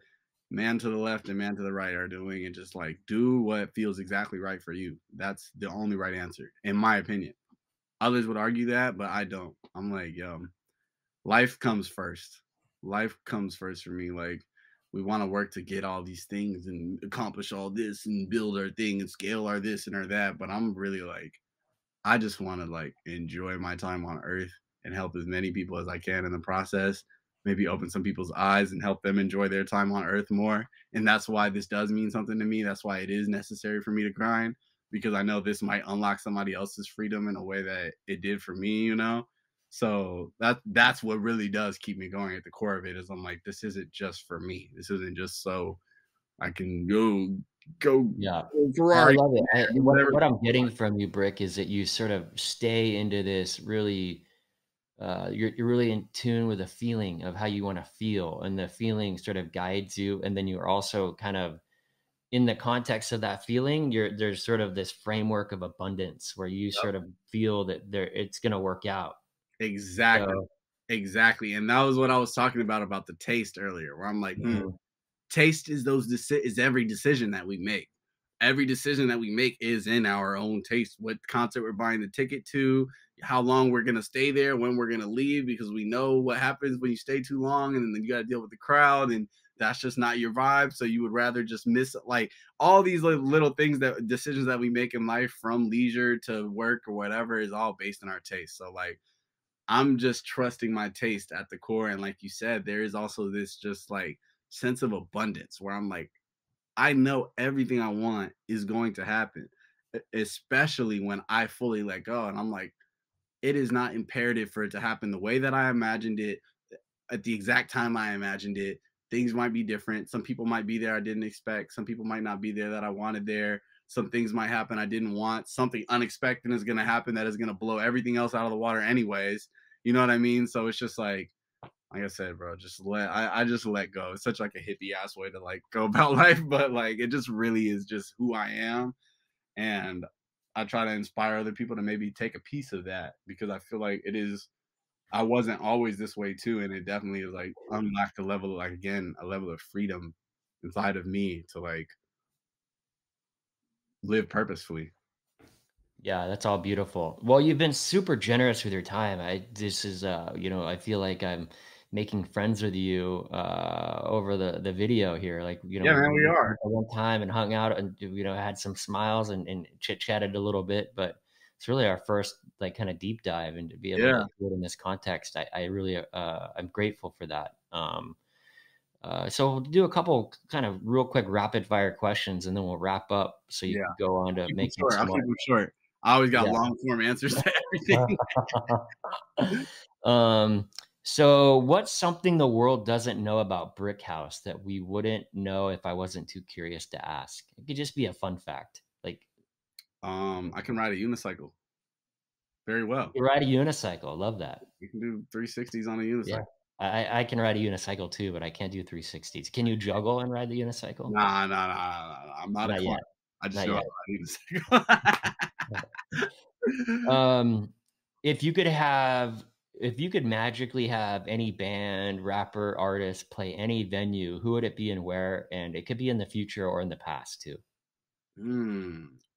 man to the left and man to the right are doing and just like do what feels exactly right for you. That's the only right answer, in my opinion. Others would argue that, but I don't. I'm like, yo, life comes first. Life comes first for me. Like we want to work to get all these things and accomplish all this and build our thing and scale our this and our that. But I'm really like I just want to like enjoy my time on earth and help as many people as I can in the process. Maybe open some people's eyes and help them enjoy their time on earth more. And that's why this does mean something to me. That's why it is necessary for me to grind because I know this might unlock somebody else's freedom in a way that it did for me, you know? So that's what really does keep me going at the core of it is I'm like, this isn't just for me. This isn't just so I can go Yeah. I Ferrari, love it. do What whatever. what I'm getting from you, Brick, is that you sort of stay into this really you're really in tune with the feeling of how you want to feel, and the feeling sort of guides you, and then you're also kind of in the context of that feeling, there's sort of this framework of abundance where you sort of feel that it's going to work out. Exactly. So Exactly. And that was what I was talking about the taste earlier, where I'm like, mhm. taste is is every decision that we make. Every decision that we make is in our own taste. What concert we're buying the ticket to, how long we're gonna stay there, when we're gonna leave, because we know what happens when you stay too long, and then you got to deal with the crowd, and that's just not your vibe. So you would rather just miss like all these little things that decisions that we make in life, from leisure to work or whatever, is all based on our taste. So like I'm just trusting my taste at the core. And like you said, there is also this just like sense of abundance where I'm like, I know everything I want is going to happen, especially when I fully let go. And I'm like, it is not imperative for it to happen the way that I imagined it at the exact time I imagined it. Things might be different. Some people might be there I didn't expect. Some people might not be there that I wanted there. some things might happen I didn't want. Something unexpected is gonna happen that is gonna blow everything else out of the water anyways. You know what I mean? So it's just like I said, bro, I just let go. It's such like a hippie ass way to like go about life, but like it just really is just who I am. And I try to inspire other people to maybe take a piece of that because I feel like it is I wasn't always this way too. And it definitely is like unlocked a level, like again, a level of freedom inside of me to like live purposefully. Yeah, that's all beautiful. Well, you've been super generous with your time. This is I feel like I'm making friends with you over the video here. Like, Yeah, man, we we are. had one time and hung out and had some smiles and chit-chatted a little bit, but it's really our first like kind of deep dive, and to be able Yeah. to do it in this context, I really I'm grateful for that. So we'll do a couple kind of real quick rapid fire questions and then we'll wrap up so you Yeah. can go on to Keep them making short. some I'll more. keep them short. I always got Yeah. long form answers to everything. Um, so what's something the world doesn't know about Brick House that we wouldn't know if I wasn't too curious to ask? It could just be a fun fact. Like, I can ride a unicycle very well. you ride a unicycle. Love that. You can do 360s on a Yeah. unicycle. I can ride a unicycle too, but I can't do 360s. Can you juggle and ride the unicycle? Nah, nah, nah, nah, nah. I'm not a Not clown. yet. I just Not know yet. how to ride a unicycle. Um, if you could have if you could magically have any band, rapper, artist play any venue, who would it be and where? And it could be in the future or in the past too.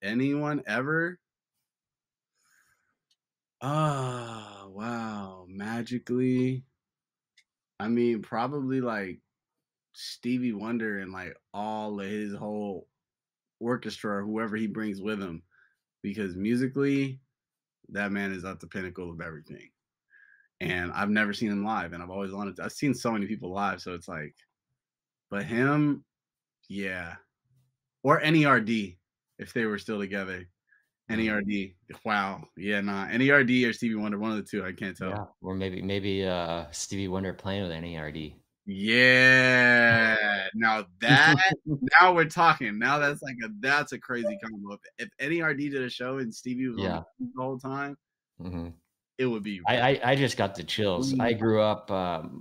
Anyone ever? Ah, wow. Magically. I mean, probably like Stevie Wonder and like all of his whole orchestra or whoever he brings with him. Because musically, that man is at the pinnacle of everything. And I've never seen him live, and I've always wanted to. I've seen so many people live, so it's like, but him, yeah, or NERD if they were still together. Mm. NERD, wow, yeah, nah, NERD or Stevie Wonder, one of the two. I can't tell. Yeah, or maybe Stevie Wonder playing with NERD. Yeah, now we're talking. Now that's a crazy combo. If NERD did a show and Stevie was on Yeah. the whole time, hmm it would be. I just got the chills. I Mm, grew up.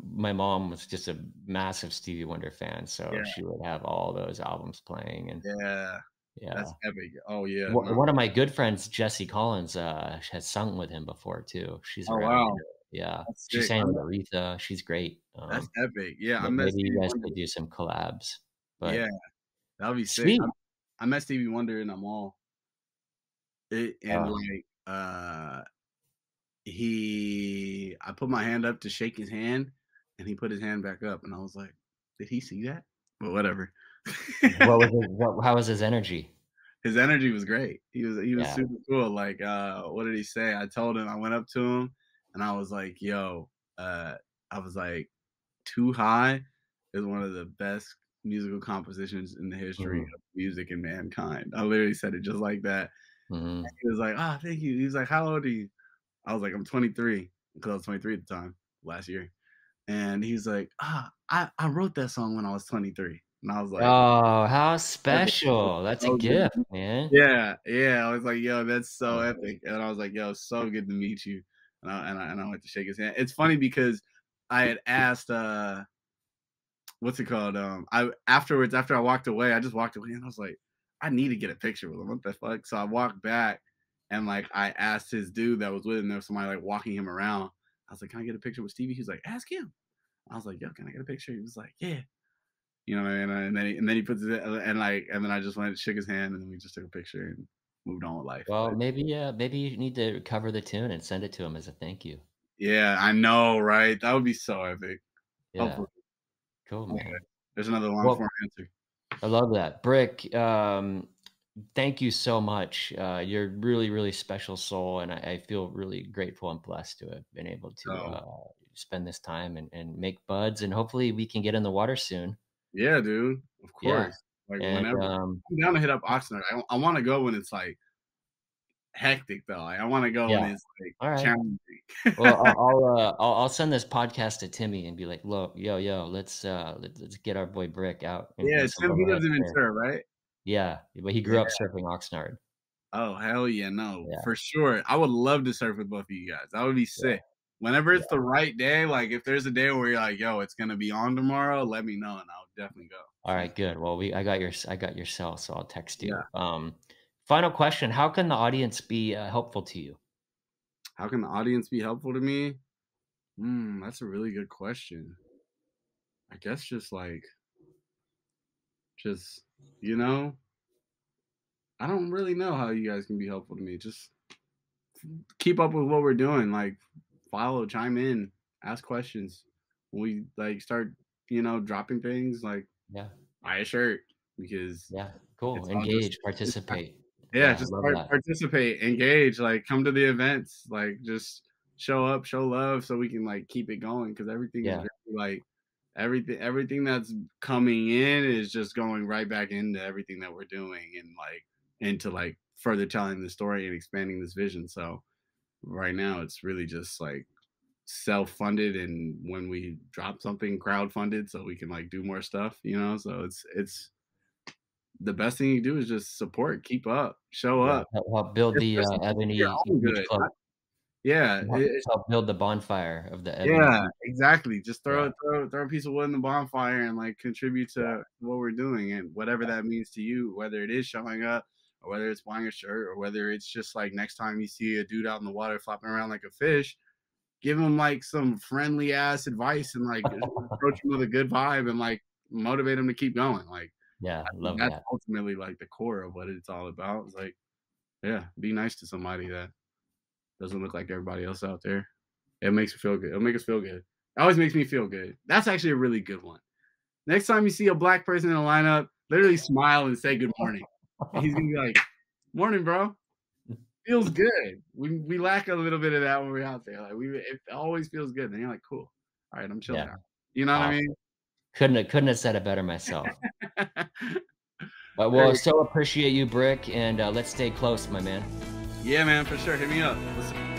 My mom was just a massive Stevie Wonder fan, so yeah, she would have all those albums playing, and yeah, yeah. that's epic. Oh yeah, no. One of my good friends, Jessie Collins, has sung with him before too. She's Oh around wow, here. Yeah, that's she sick. sang with Aretha. She's great. That's epic. Yeah, I met Maybe you Stevie guys Wonder. could do some collabs. Yeah, But that would be sick. sweet. I met Stevie Wonder in a mall. And Uh, like I put my hand up to shake his hand and he put his hand back up and I was like, did he see that? But whatever. how was his energy? His energy was great. He was Yeah. super cool. Like what did he say? I told him I went up to him and I was like, yo, I was like, Too High is one of the best musical compositions in the history Mhm, of music and mankind. I literally said it just like that. mhm. He was like, "Ah, thank you." He's like, "How old are you?" I was like, "I'm 23," because I was 23 at the time last year. And he's like, I wrote that song when I was 23." And I was like, Oh, how "Epic." special. That's a So good. gift, man. Yeah, yeah. I was like, "Yo, that's so Oh, epic." And I was like, "Yo, so good to meet you." And I went to shake his hand. It's funny because I had asked what's it called? I afterwards, after I walked away, I just walked away and I was like, I need to get a picture with him. What the fuck? So I walked back and like I asked his dude that was with him, there was somebody like walking him around. I was like, can I get a picture with Stevie? He was like, ask him. I was like, yo, can I get a picture? He was like, yeah. You know what I mean? And then he puts it and then I just went and shook his hand and then we just took a picture and moved on with life. well, But maybe you need to cover the tune and send it to him as a thank you. yeah, I know, right? That would be so epic. Yeah, Hopefully. cool, Okay. man. There's another long Well, form answer. I love that. Brick, thank you so much. You're really, really special soul, and I feel really grateful and blessed to have been able to So spend this time and make buds, and hopefully we can get in the water soon. yeah, dude. Of Yeah, course. Like and whenever. I'm down to hit up Oxnard. I want to go when it's like hectic though. Like, I want to go when yeah. it's like All right. challenging. Well, I'll send this podcast to Timmy and be like, "Look, yo, let's get our boy Brick out Yeah, in some Tim. He lives overhead in surf." Ventura, right? Yeah, but he Yeah. grew up surfing Oxnard. Oh, hell yeah, no, Yeah, for sure. I would love to surf with both of you guys. That would be yeah, sick. Whenever yeah. it's the right day, like if there's a day where you're like, "Yo, it's gonna be on tomorrow," let me know and I'll definitely go. All right, good. Well, I got your cell, so I'll text Yeah. you. Final question: how can the audience be helpful to you? How can the audience be helpful to me? That's a really good question. I guess just, you know, I don't really know how you guys can be helpful to me. Just keep up with what we're doing. Like, follow, chime in, ask questions. When we like start, dropping things, like Yeah, buy a shirt because yeah, cool. it's all just Engage, participate. yeah, Yeah, I just love that. participate, engage, like come to the events, like just show up, show love so we can like keep it going because everything is Yeah, very like everything that's coming in is just going right back into everything that we're doing and like into like further telling the story and expanding this vision. So right now it's really just like self-funded and when we drop something crowd-funded so we can like do more stuff, so it's the best thing you do is just support, keep up, show yeah. up, Help build the especially for your Ebony own Beach good. Club. Yeah, it's Help build the bonfire of the Ebony yeah, Beach. exactly. Just Yeah, throw a piece of wood in the bonfire and like contribute yeah, to what we're doing and whatever that means to you, whether it is showing up or whether it's buying a shirt or whether it's just like next time you see a dude out in the water flopping around like a fish, give him like some friendly ass advice and like approach him with a good vibe and like motivate him to keep going. Like yeah. I think Love that's that. ultimately like the core of what it's all about. It's like, yeah, be nice to somebody that doesn't look like everybody else out there. It makes me feel good. It'll make us feel good. It always makes me feel good. That's actually a really good one. Next time you see a black person in a lineup, literally smile and say good morning. And he's gonna be like, morning, bro. Feels good. We lack a little bit of that when we're out there. Like it always feels good. And you're like, cool. All right, I'm chilling Yeah, out. You know what I awesome. mean? Couldn't have said it better myself. But Very well, so appreciate you, Brick, and let's stay close, my man. Yeah, man, for sure. Hit me up. Listen.